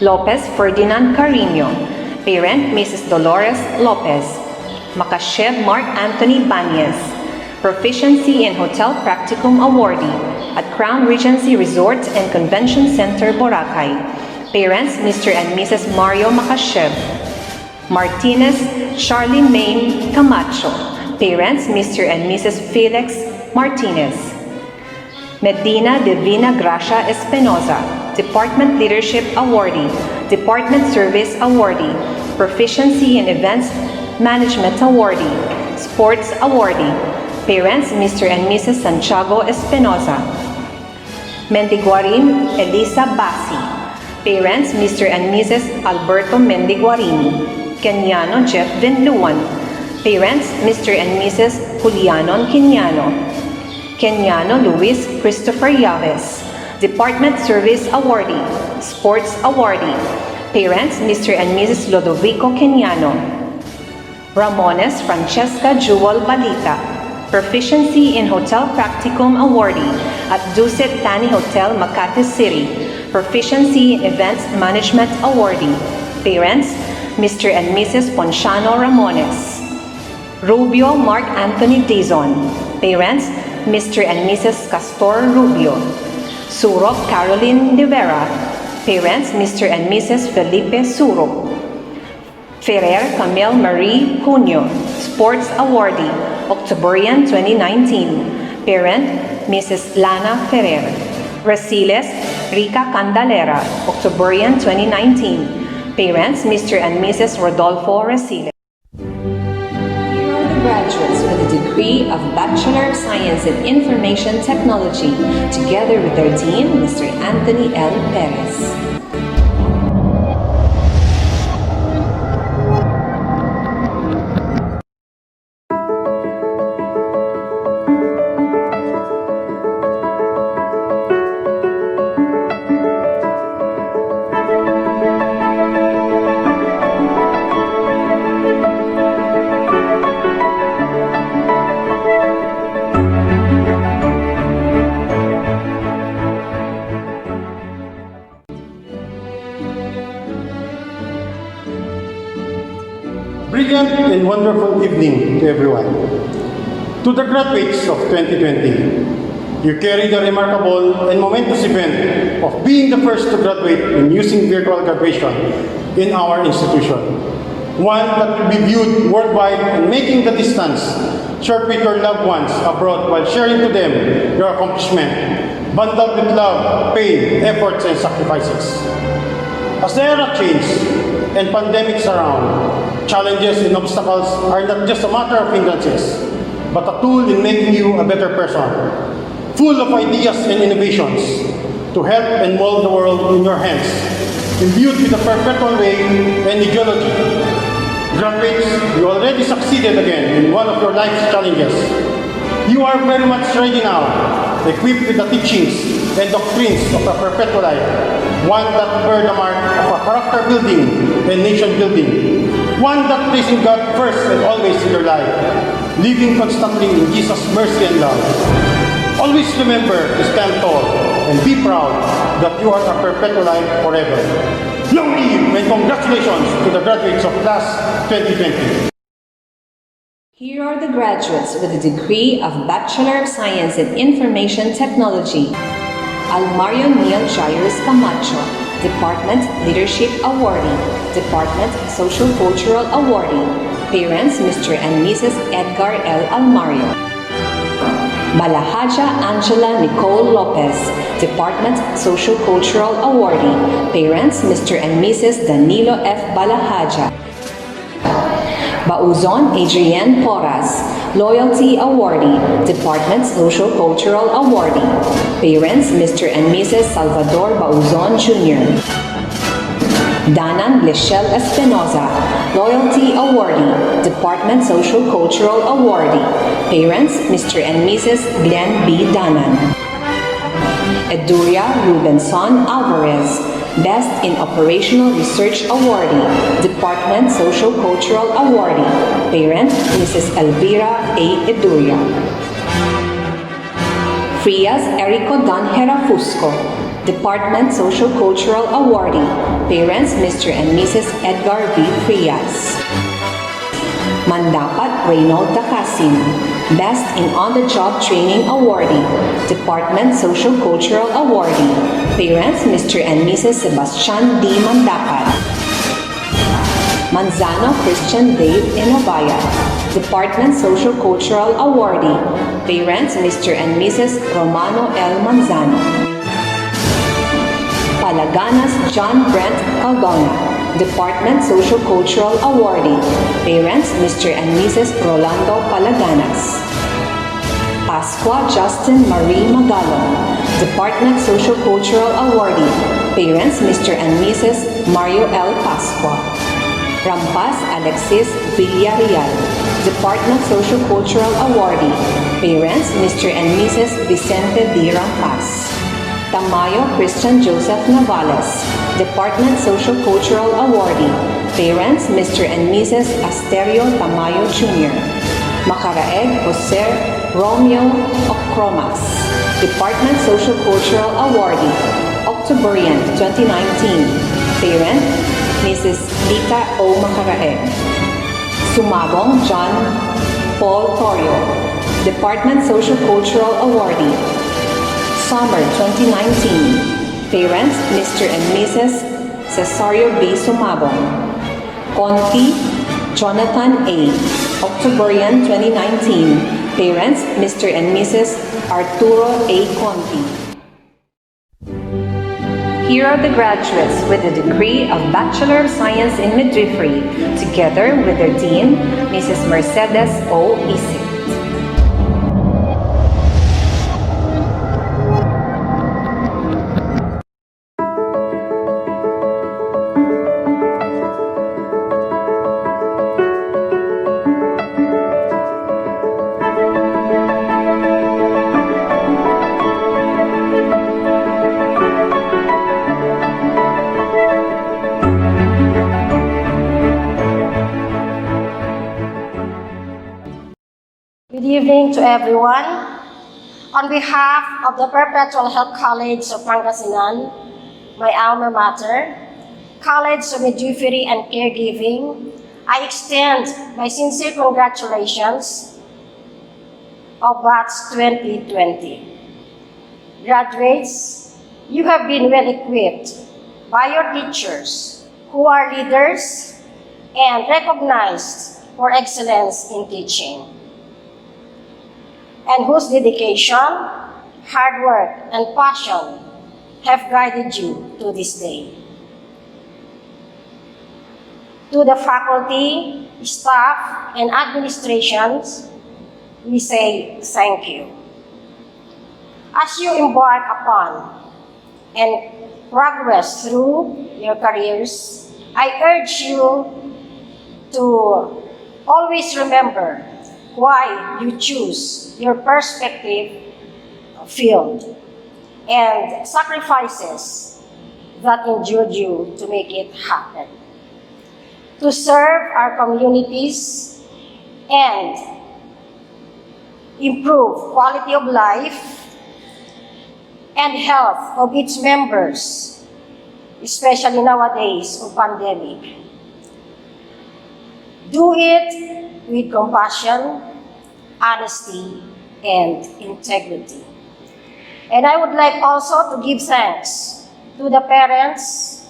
Lopez Ferdinand Carino. Parent, Mrs. Dolores Lopez. Makashev Mark Anthony Banyes. Proficiency in Hotel Practicum awardee at Crown Regency Resort and Convention Center, Boracay. Parents, Mr. and Mrs. Mario Makashev. Martinez Charlene Maine Camacho. Parents, Mr. and Mrs. Felix Martinez. Medina Divina Gracia Espinoza, Department Leadership Awardee, Department Service Awardee, Proficiency in Events Management Awardee, Sports Awardee. Parents, Mr. and Mrs. Santiago Espinoza. Mendiguarin Elisa Basi. Parents, Mr. and Mrs. Alberto Mendiguarin. Kenyano Jeff Vinluan. Parents, Mr. and Mrs. Julianon Kenyano. Kenyano Luis Christopher Yaves. Department Service Awardee, Sports Awardee. Parents, Mr. and Mrs. Lodovico Kenyano. Ramones Francesca Jewel Balita. Proficiency in Hotel Practicum awardee at Dusit Tani Hotel, Makati City. Proficiency in Events Management awardee. Parents, Mr. and Mrs. Ponciano Ramones. Rubio Mark Anthony Dizon. Parents, Mr. and Mrs. Castor Rubio. Surop Caroline De Vera. Parents, Mr. and Mrs. Felipe Surop. Ferrer Camille Marie Cunyo, Sports Awardee, Octoberian 2019. Parent, Mrs. Lana Ferrer. Rasiles Rica Candalera, Octoberian 2019. Parents, Mr. and Mrs. Rodolfo Rasiles. Here are the graduates with a degree of Bachelor of Science in Information Technology, together with their dean, Mr. Anthony L. Perez. Brilliant and wonderful evening to everyone. To the graduates of 2020, you carry the remarkable and momentous event of being the first to graduate in using virtual graduation in our institution. One that will be viewed worldwide and making the distance short with your loved ones abroad while sharing to them your accomplishment, bundled with love, pain, efforts, and sacrifices. As the era changes and pandemics around, challenges and obstacles are not just a matter of hindrances, but a tool in making you a better person, full of ideas and innovations to help and mold the world in your hands, imbued with a perpetual way and ideology. Graduates, you already succeeded again in one of your life's challenges. You are very much ready now, equipped with the teachings and doctrines of a perpetual life, one that bear the mark of a character building and nation building, one that placing God first and always in your life, living constantly in Jesus' mercy and love. Always remember to stand tall and be proud that you are a perpetual life forever. Long live and congratulations to the graduates of class 2020. Here are the graduates with a degree of Bachelor of Science in Information Technology. Almario Neil Jairus Camacho, Department Leadership Awardee, Department Social Cultural Awardee. Parents, Mr. and Mrs. Edgar L. Almario. Balahaja Angela Nicole Lopez, Department Social Cultural Awardee. Parents, Mr. and Mrs. Danilo F. Balahaja. Bauzon Adrienne Porras, Loyalty Awardee, Department Social Cultural Awardee. Parents, Mr. and Mrs. Salvador Bauzon Jr. Danan Lechelle Espinoza, Loyalty Awardee, Department Social Cultural Awardee. Parents, Mr. and Mrs. Glenn B. Danan. Eduria Rubenson Alvarez, Best in Operational Research Awardee, Department Social Cultural Awardee. Parent, Mrs. Elvira A. Eduria. Frias Erico Don Herafusco, Department Social Cultural Awardee. Parents, Mr. and Mrs. Edgar V. Frias. Mandapat Reynold Tacasin, Best in On-the-Job Training Awardee, Department Social Cultural Awardee, Parents Mr. and Mrs. Sebastian D. Mandapat. Manzano Christian Dave Enovaya, Department Social Cultural Awardee, Parents Mr. and Mrs. Romano L. Manzano. Palaganas John Brent Caldona, Department Social Cultural Awardee, Parents Mr. and Mrs. Rolando Palaganas. Pasqua Justin Marie Magalon, Department Social Cultural Awardee, Parents Mr. and Mrs. Mario L. Pasqua. Rampas Alexis Villarreal, Department Social Cultural Awardee, Parents Mr. and Mrs. Vicente D. Rampas. Tamayo Christian Joseph Navales, Department Social Cultural Awardee, Parents Mr. and Mrs. Asterio Tamayo Jr. Macaraeg Jose Romeo Ocromas, Department Social Cultural Awardee, Octoberian 2019, Parent Mrs. Lita O. Macaraeg. Sumabong John Paul Torio, Department Social Cultural Awardee, Summer 2019, Parents Mr. and Mrs. Cesario B. Sumabong. Conti Jonathan A. Octoberian 2019, Parents Mr. and Mrs. Arturo A. Conti. Here are the graduates with the degree of Bachelor of Science in Midwifery, together with their dean, Mrs. Mercedes O. Isik. Good evening to everyone. On behalf of the Perpetual Health College of Pangasinan, my alma mater, College of Midwifery and Caregiving, I extend my sincere congratulations of Batch 2020. Graduates, you have been well equipped by your teachers who are leaders and recognized for excellence in teaching, and whose dedication, hard work, and passion have guided you to this day. To the faculty, staff, and administrations, we say thank you. As you embark upon and progress through your careers, I urge you to always remember why you choose your perspective field and sacrifices that endured you to make it happen. To serve our communities and improve quality of life and health of its members, especially nowadays of pandemic. Do it with compassion, honesty, and integrity. And I would like also to give thanks to the parents,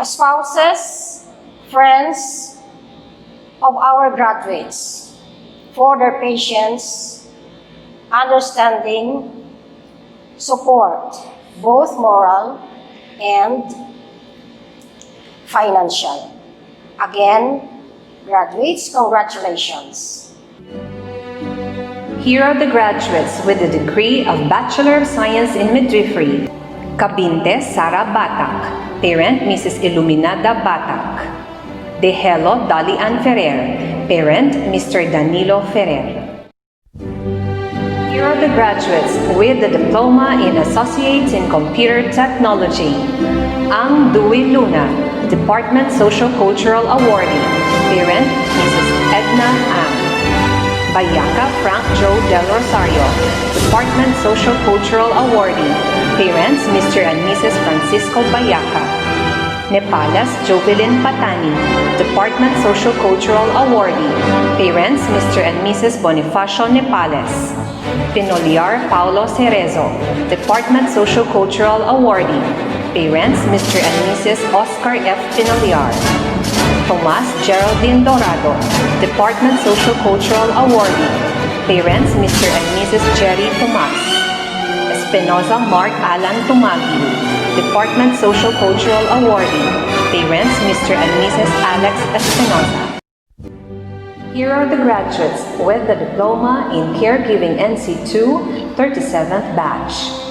spouses, friends of our graduates for their patience, understanding, support, both moral and financial. Again, graduates, congratulations. Here are the graduates with the degree of Bachelor of Science in Midwifery. Cabinte Sara Batak, Parent Mrs. Iluminada Batak. De Helo Dalian Ferrer, Parent Mr. Danilo Ferrer. Here are the graduates with the Diploma in Associates in Computer Technology. Ang Dui Luna, Department Social Cultural Awardee, Parent Mrs. Edna Ang. Bayaka Frank Joe Del Rosario, Department Social Cultural Awardee, Parents Mr. and Mrs. Francisco Bayaka. Nepales Jovelyn Patani, Department Socio-Cultural Awardee. Parents, Mr. and Mrs. Bonifacio Nepales. Pinoliar Paulo Cerezo, Department Socio-Cultural Awardee. Parents, Mr. and Mrs. Oscar F. Pinoliar. Tomas Geraldine Dorado, Department Socio-Cultural Awardee. Parents, Mr. and Mrs. Jerry Tomas. Espinoza Mark Alan Tumagi, Department Socio-Cultural Awardee. Parents, Mr. and Mrs. Alex Espinoza. Here are the graduates with the Diploma in Caregiving NC2, 37th batch.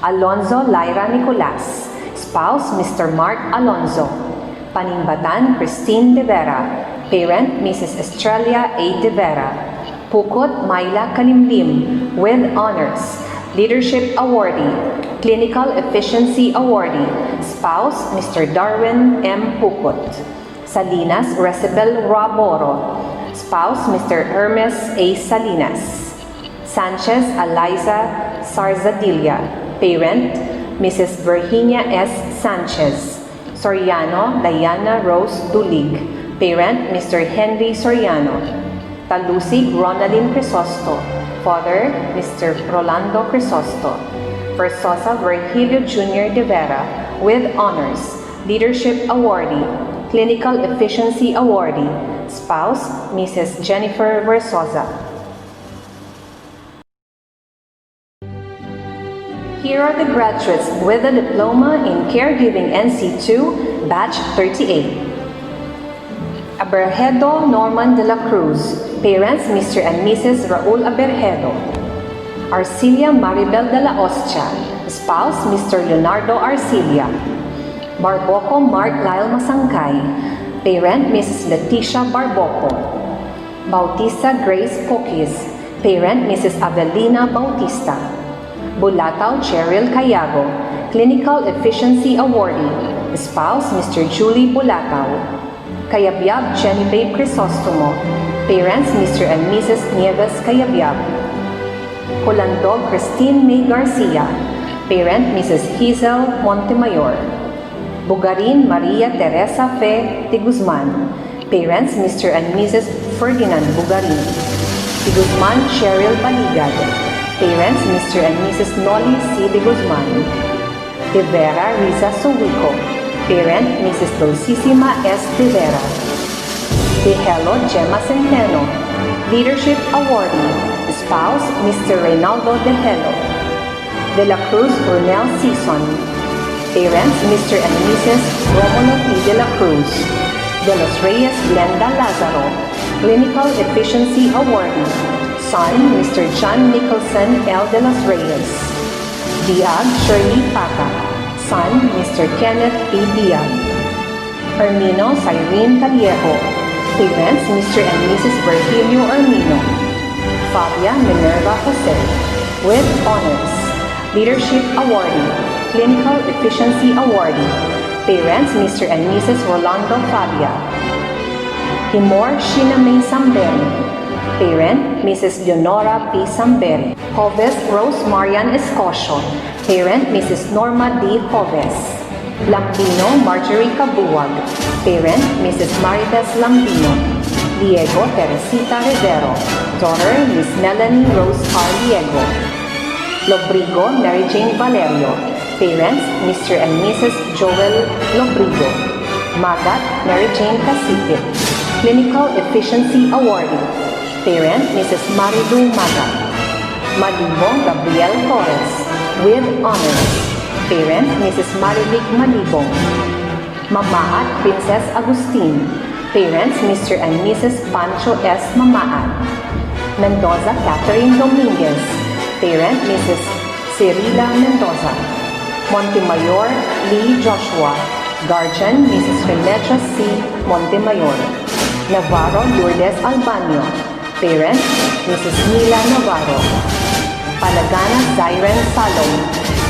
Alonzo Lyra Nicolas, spouse Mr. Mark Alonzo. Panimbatan Christine De Vera, parent Mrs. Estrella A. De Vera. Pukot Myla Kalimlim, with honors, Leadership Awardee, Clinical Efficiency Awardee, spouse Mr. Darwin M. Pukot. Salinas Recibel Raboro, spouse Mr. Hermes A. Salinas. Sanchez Eliza Sarzadilla, parent, Mrs. Virginia S. Sanchez. Soriano Diana Rose Dulig, parent, Mr. Henry Soriano. Talusig Ronaldin Crisosto, father, Mr. Rolando Crisosto. Versosa Virgilio Jr. De Vera, with honors, Leadership Awardee, Clinical Efficiency Awardee, spouse, Mrs. Jennifer Versosa. Here are the graduates with a Diploma in Caregiving NC2, Batch 38. Aberhedo Norman de la Cruz, parents Mr. and Mrs. Raul Aberhedo. Arcilia Maribel de la Ostia, spouse Mr. Leonardo Arcilia. Barboco Mark Lyle Masangkay, parent Mrs. Leticia Barboco. Bautista Grace Pokis, parent Mrs. Avelina Bautista. Bulatao Cheryl Cayago, Clinical Efficiency Awardee, spouse Mr. Julie Bulatao. Cayabyab Genevieve Crisostomo, parents Mr. and Mrs. Nieves Cayabyab. Colandog Christine May Garcia, parent Mrs. Hazel Montemayor. Bugarin Maria Teresa Fe de Guzman, parents Mr. and Mrs. Ferdinand Bugarin. De Guzman Cheryl Baligad, parents Mr. and Mrs. Noli C. De Guzman. De Vera Riza Suwico, parent Mrs. Dulcissima S. De Vera. De Hello Gemma Centeno, Leadership Awardee, spouse Mr. Reynaldo De Hello. De la Cruz Brunel Season, parents Mr. and Mrs. Romulo P. De la Cruz. De los Reyes Glenda Lazaro, Clinical Efficiency Awardee, son Mr. John Nicholson L. De los Reyes. Diag Shirley Paca, son Mr. Kenneth P. Diag. Ermino Cyrene Callejo, parents Mr. and Mrs. Virgilio Ermino. Fabia Minerva Jose, with honors, Leadership Awardee, Clinical Efficiency Awardee, parents Mr. and Mrs. Rolando Fabia. Timor Sheena May Samberi, parent Mrs. Leonora P. Samberi. Joves Rose Marian Escocio, parent Mrs. Norma D. Joves. Lambino Marjorie Cabuag, parent Mrs. Maribes Lambino. Diego Teresita Rivero, daughter Miss Melanie Rose R. Diego. Lobrigo Mary Jane Valerio, parents Mr. and Mrs. Joel Lobrigo. Magat Mary Jane Casipit, Clinical Efficiency Awardee, parent Mrs. Marilu Magat. Malibong Gabriel Torres, with honors, parent Mrs. Marivic Malibong. Mamahat Princess Agustin, Parents, Mr. and Mrs. Pancho S. Mamaan. Mendoza Catherine Dominguez. Parent, Mrs. Cirila Mendoza. Montemayor Lee Joshua. Guardian, Mrs. Remedios C. Montemayor. Navarro Lourdes Albanio. Parent, Mrs. Mila Navarro. Palaganas Zyren Salom.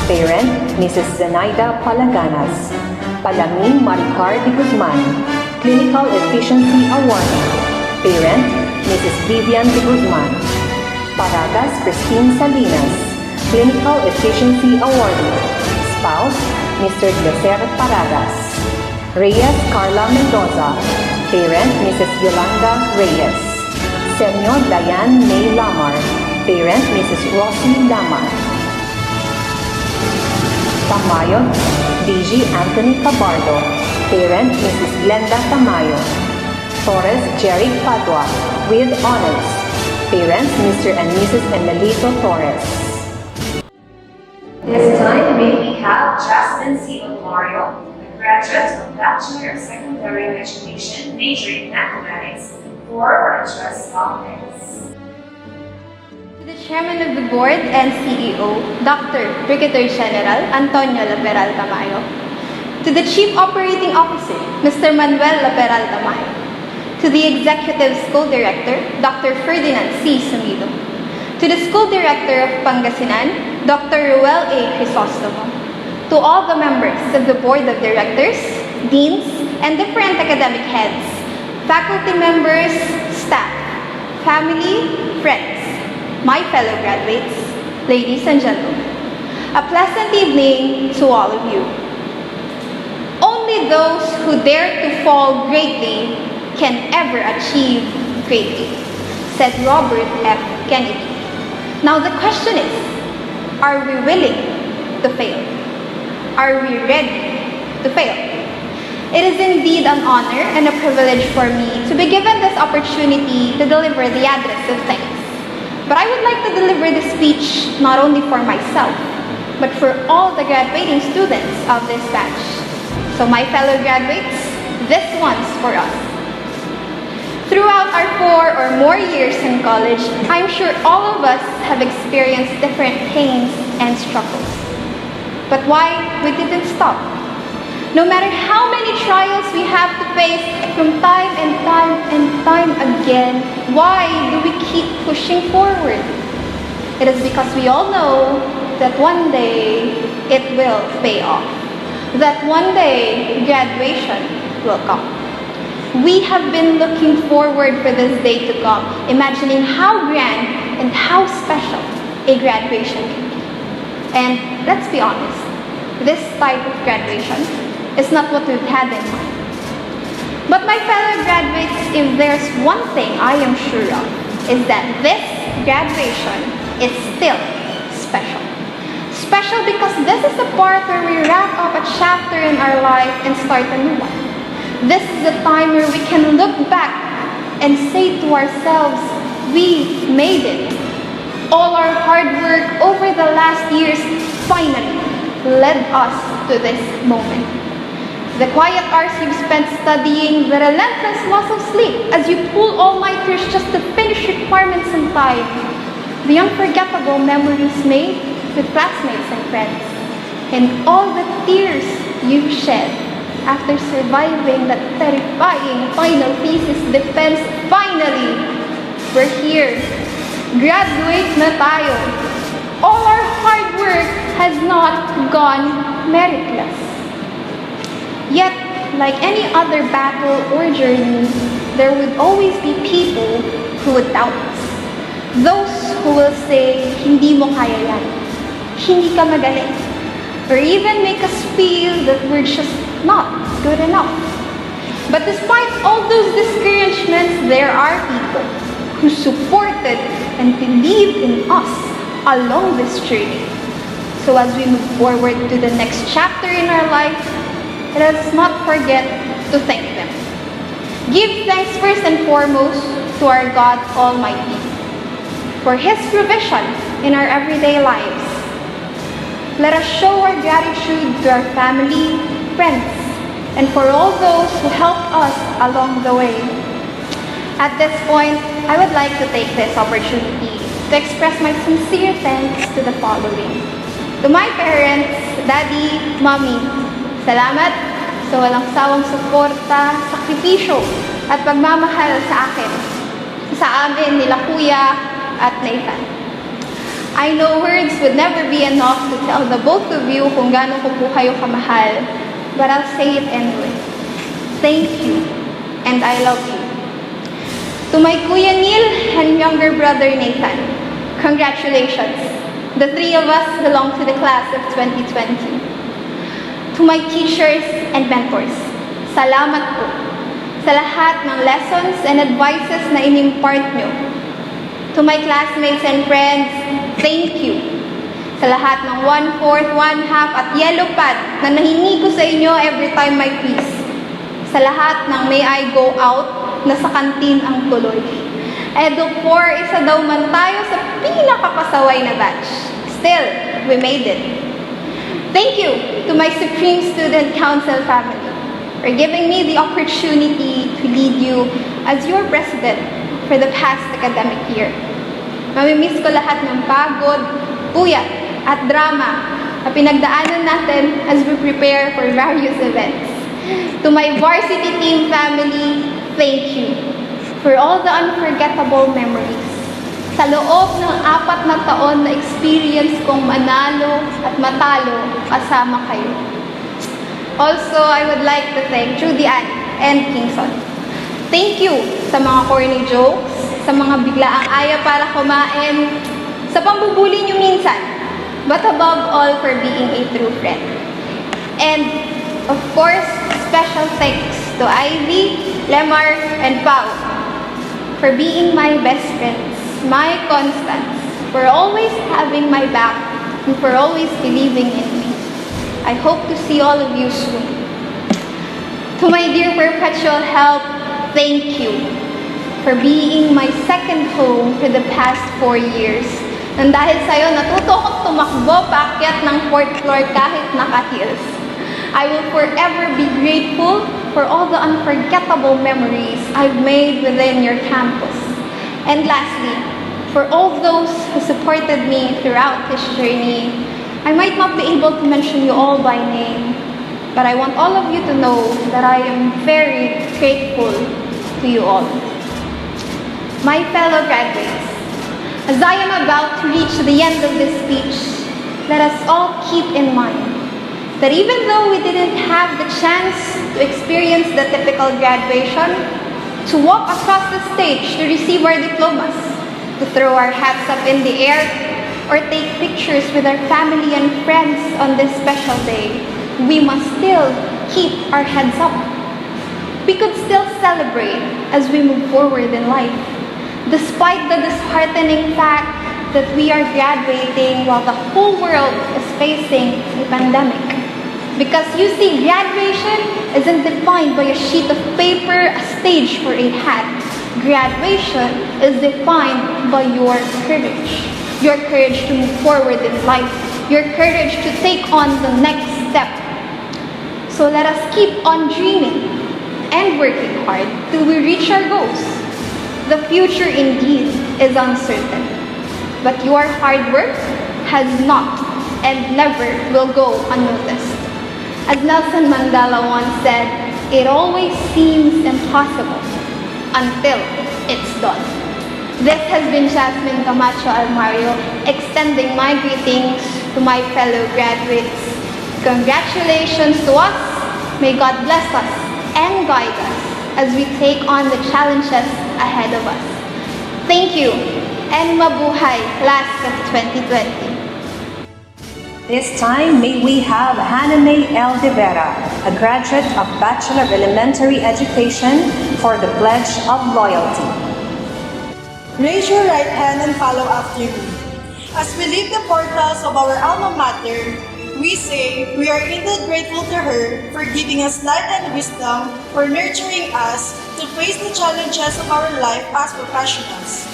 Parent, Mrs. Zenaida Palaganas. Palaming Maricar de Guzman. Clinical Efficiency Awardee. Parent, Mrs. Vivian de Guzman. Paragas Christine Salinas. Clinical Efficiency Awardee. Spouse, Mr. Glacer Paragas. Reyes Carla Mendoza. Parent, Mrs. Yolanda Reyes. Senyor Diane May Lamar. Parent, Mrs. Rosie Lamar. Tamayo DG Anthony Cabardo. Parent, Mrs. Glenda Tamayo. Torres Jerry Padua, with honors. Parents, Mr. and Mrs. Emelito Torres. This time, may we have Jasmine C. Mario, a graduate of Bachelor of Secondary Education, majoring in Mathematics, for our address comments. To the Chairman of the Board and CEO, Dr. Brigadier General Antonio Laperal Tamayo. To the Chief Operating Officer, Mr. Manuel Laperal Tamayo. To the Executive School Director, Dr. Ferdinand C. Sumido. To the School Director of Pangasinan, Dr. Ruel A. Crisostomo. To all the members of the Board of Directors, Deans, and different academic heads, faculty members, staff, family, friends, my fellow graduates, ladies and gentlemen, a pleasant evening to all of you. Only those who dare to fall greatly can ever achieve greatly, said Robert F. Kennedy. Now the question is, are we willing to fail? Are we ready to fail? It is indeed an honor and a privilege for me to be given this opportunity to deliver the address of thanks. But I would like to deliver this speech not only for myself, but for all the graduating students of this batch. So my fellow graduates, this one's for us. Throughout our 4 or more years in college, I'm sure all of us have experienced different pains and struggles. But why we didn't stop? No matter how many trials we have to face from time and time again, why do we keep pushing forward? It is because we all know that one day it will pay off. That one day graduation will come. We have been looking forward for this day to come, imagining how grand and how special a graduation can be. And let's be honest, this type of graduation is not what we've had in mind. But my fellow graduates, if there's one thing I am sure of, is that this graduation is still special. Special because this is the part where we wrap up a chapter in our life and start a new one. This is the time where we can look back and say to ourselves, we made it. All our hard work over the last years finally led us to this moment. The quiet hours you've spent studying, the relentless loss of sleep as you pull all-nighters just to finish requirements in time, the unforgettable memories made with classmates and friends, and all the tears you've shed after surviving that terrifying final thesis defense. Finally, we're here. Graduate na tayo. All our hard work has not gone meritless. Yet, like any other battle or journey, there would always be people who would doubt us. Those who will say, hindi mo kaya yan. Hindi ka magaling. Or even make us feel that we're just not good enough. But despite all those discouragements, there are people who supported and believed in us along this journey. So as we move forward to the next chapter in our life, let us not forget to thank them. Give thanks first and foremost to our God Almighty for His provision in our everyday lives. Let us show our gratitude to our family, friends, and for all those who helped us along the way. At this point, I would like to take this opportunity to express my sincere thanks to the following. To my parents, Daddy, Mommy, salamat sa walang sawang suporta, sakripisyo, at pagmamahal sa akin, sa amin nila Kuya at Nathan. I know words would never be enough to tell the both of you kung gaano ko po kayo kamahal, but I'll say it anyway. Thank you, and I love you. To my Kuya Neil and younger brother Nathan, congratulations. The three of us belong to the class of 2020. To my teachers and mentors, salamat po sa lahat ng lessons and advices na inimpart nyo. To my classmates and friends, thank you sa lahat ng 1/4, 1/2 at yellow pad na nahingi ko sa inyo every time may quiz. Sa lahat ng may I go out na sa kantin ang tuloy. Edo 4, isa daw man tayo sa pinakapasaway na batch. Still, we made it. Thank you to my Supreme Student Council family for giving me the opportunity to lead you as your president for the past academic year. Mamimiss ko lahat ng pagod, puyat, at drama na pinagdaanan natin as we prepare for various events. To my varsity team family, thank you for all the unforgettable memories. Sa loob ng 4 na taon na experience kong manalo at matalo kasama kayo. Also, I would like to thank Judy Ann and Kingston. Thank you sa mga corny jokes, sa mga biglaang aya para kumain, sa pambubuli nyo minsan, but above all for being a true friend. And, of course, special thanks to Ivy, Lemar, and Pau for being my best friends, my constants, for always having my back, and for always believing in me. I hope to see all of you soon. To my dear Perpetual Help, thank you for being my second home for the past 4 years. Nang dahil sa'yo, natuto akong tumakbo paakyat ng 4th floor kahit naka-heels. I will forever be grateful for all the unforgettable memories I've made within your campus. And lastly, for all those who supported me throughout this journey, I might not be able to mention you all by name, but I want all of you to know that I am very grateful to you all. My fellow graduates, as I am about to reach the end of this speech, let us all keep in mind that even though we didn't have the chance to experience the typical graduation, to walk across the stage to receive our diplomas, to throw our hats up in the air, or take pictures with our family and friends on this special day, we must still keep our heads up. We could still celebrate as we move forward in life, despite the disheartening fact that we are graduating while the whole world is facing a pandemic. Because you see, graduation isn't defined by a sheet of paper, a stage, or a hat. Graduation is defined by your courage. Your courage to move forward in life. Your courage to take on the next step. So let us keep on dreaming and working hard till we reach our goals. The future indeed is uncertain, but your hard work has not and never will go unnoticed. As Nelson Mandela once said, it always seems impossible until it's done. This has been Jasmine Camacho Almario, extending my greetings to my fellow graduates. Congratulations to us. May God bless us and guide us as we take on the challenges ahead of us. Thank you, and mabuhay, class of 2020. This time, may we have Hannah May L. De Vera, a graduate of Bachelor of Elementary Education, for the Pledge of Loyalty. Raise your right hand and follow after me. As we leave the portals of our alma mater, we say we are indeed grateful to her for giving us light and wisdom, for nurturing us to face the challenges of our life as professionals.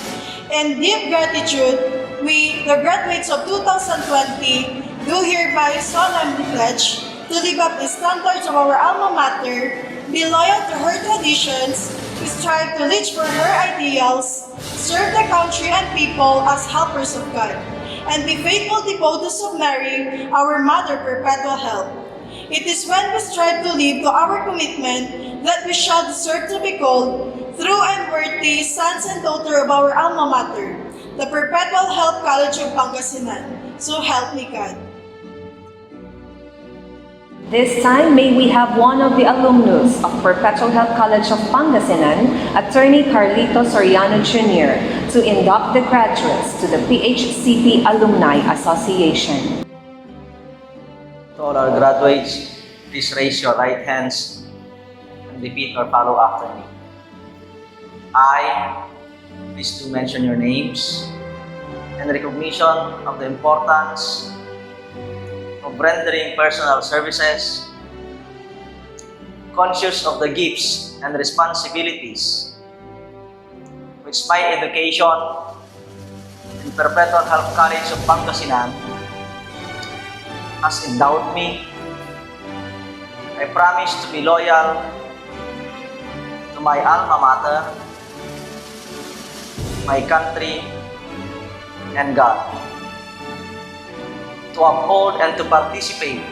In deep gratitude, we, the graduates of 2020, do hereby solemnly pledge to live up the standards of our alma mater, be loyal to her traditions, strive to reach for her ideals, serve the country and people as helpers of God, and be faithful devotees of Mary, our Mother Perpetual Help. It is when we strive to live to our commitment that we shall deserve to be called true and worthy sons and daughters of our alma mater, the Perpetual Help College of Pangasinan. So help me God. This time, may we have one of the alumnus of Perpetual Help College of Pangasinan, Attorney Carlito Soriano Jr., to induct the graduates to the PHCP Alumni Association. To all our graduates, please raise your right hands and repeat or follow after me. I, please do mention your names, and recognition of the importance of rendering personal services, conscious of the gifts and responsibilities which my education in Perpetual Help College of Pangasinan has endowed me. I promise to be loyal to my alma mater, my country, and God, to uphold and to participate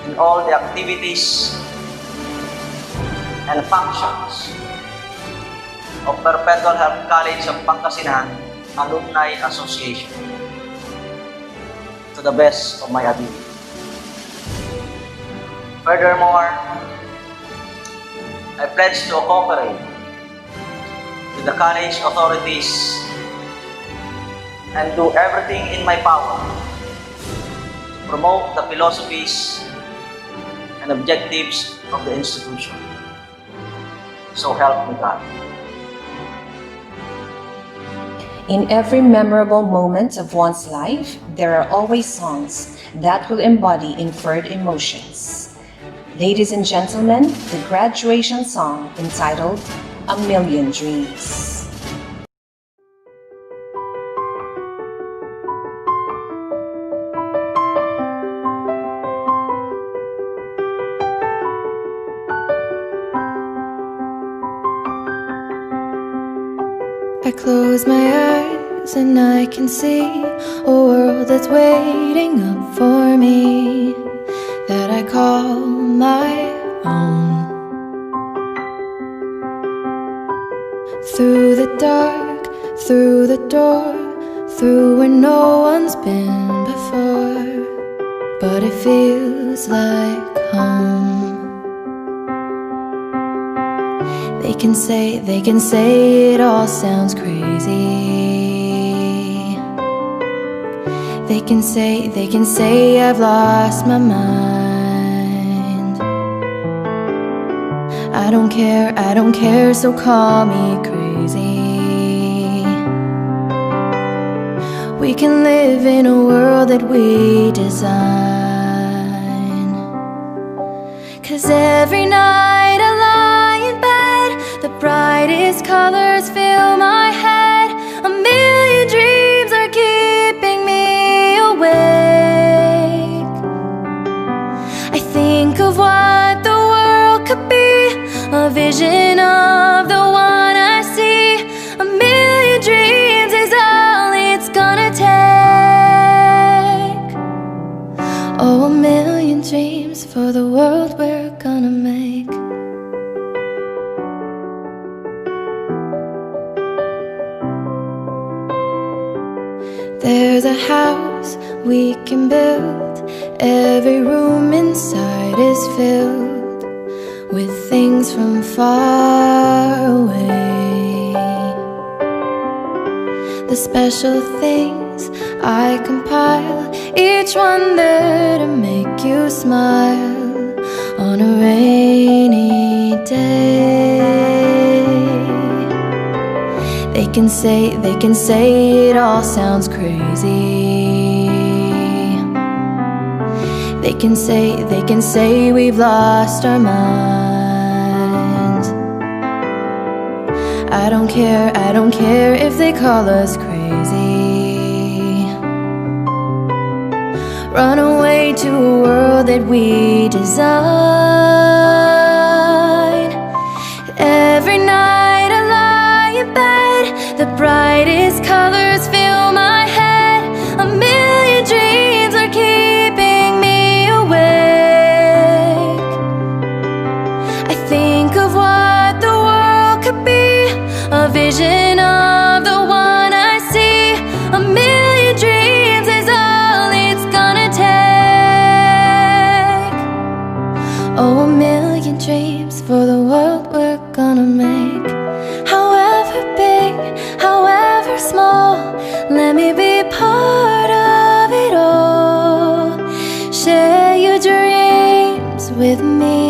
in all the activities and functions of Perpetual Help College of Pangasinan Alumni Association to the best of my ability. Furthermore, I pledge to cooperate with the college authorities and do everything in my power to promote the philosophies and objectives of the institution. So help me God. In every memorable moment of one's life, there are always songs that will embody inferred emotions. Ladies and gentlemen, the graduation song entitled "A Million Dreams." I close my eyes and I can see a world that's waiting up for me, that I call my own. Through the dark, through the door, through where no one's been before, but it feels like home. They can say it all sounds crazy. They can say I've lost my mind. I don't care, so call me crazy. We can live in a world that we design. 'Cause every night I lie in bed, the brightest colors fill my head. A million dreams are keeping me awake. I think of what the world could be, a vision of the one I see. A million dreams is all it's gonna take. Oh, a million dreams for the world we're gonna make. There's a house we can build. Every room inside is filled with things from far away. The special things I compile, each one there to make you smile on a rainy day. They can say it all sounds crazy. They can say we've lost our minds. I don't care if they call us crazy. run away to a world that we design. Every night I lie in bed, the brightest colors fill my head. A million dreams are keeping me awake. I think of what the world could be, a vision of the one I see. A million dreams is all it's gonna take. Oh, a million dreams for the world we're gonna make. However big, however small, let me be part of it all. Share your dreams with me.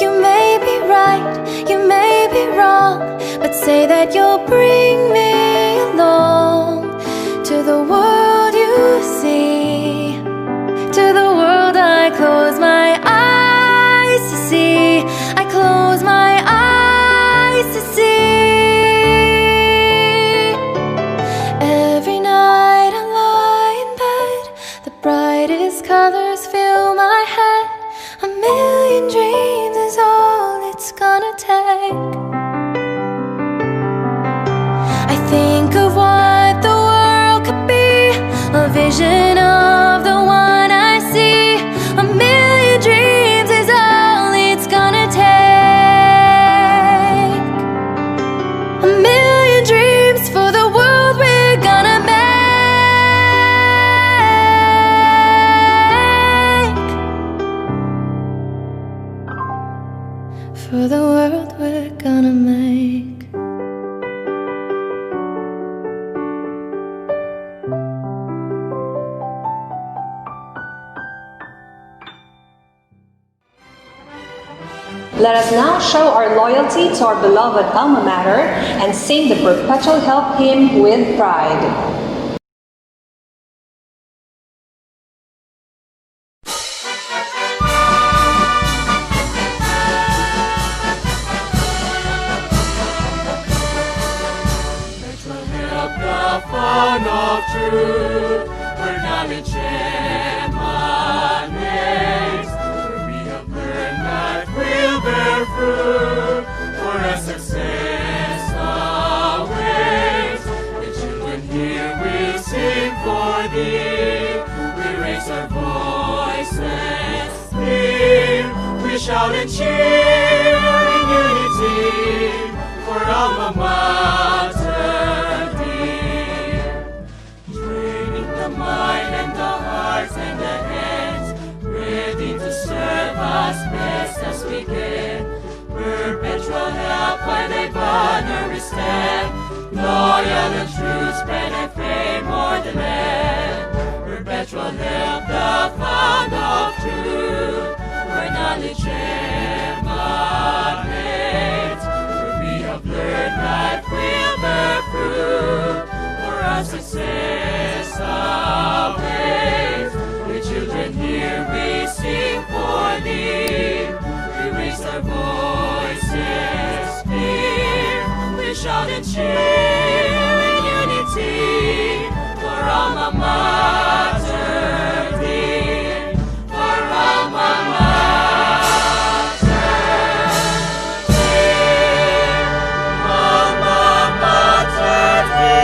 You may be right, you may be wrong, but say that you'll bring me along to the world you see, to the world I close my eyes to see. I close my eyes to see. Every night I lie in bed, the brightest colors fill my head. A million dreams is all it's gonna take. I think of what the world could be, a vision of the one I see. A million dreams is all it's gonna take. A million dreams for the world we're gonna make. For the world we're gonna make. Let us now show our loyalty to our beloved alma mater and sing the Perpetual Help hymn with pride. Help the fount of truth, where knowledge emanates, where we have learned that will bear fruit, for a success awaits. The children here will sing for thee, we raise our voices, sing, we shout and cheer in unity, for alma mater. Mind and the hearts and the hands, ready to serve us best as we can. Perpetual help by thy banner we stand, loyal and true, spread thy fame o'er the land. Perpetual help, the fount of truth, where knowledge emanates, where we have learned that we'll bear fruit, for our success awaits. The children here we sing for thee, we raise our voices here, we shout and cheer in unity, for alma mater dear, for alma mater dear, alma mater dear.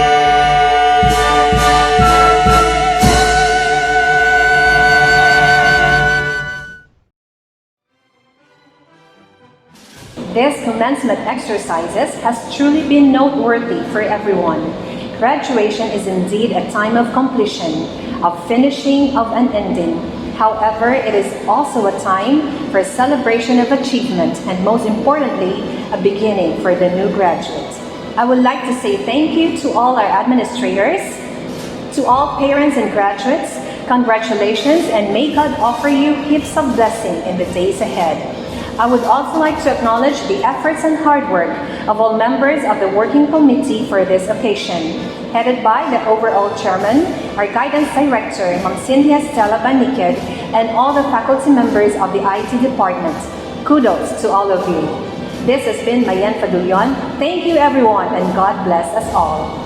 This commencement exercises has truly been noteworthy for everyone. Graduation is indeed a time of completion, of finishing, of an ending. However, it is also a time for celebration of achievement and, most importantly, a beginning for the new graduates. I would like to say thank you to all our administrators, to all parents and graduates. Congratulations, and may God offer you heaps of blessing in the days ahead. I would also like to acknowledge the efforts and hard work of all members of the working committee for this occasion, headed by the overall chairman, our guidance director, Ma'am Cynthia Stella Baniked, and all the faculty members of the IT department. Kudos to all of you. This has been Mayen Fadulion. Thank you everyone, and God bless us all.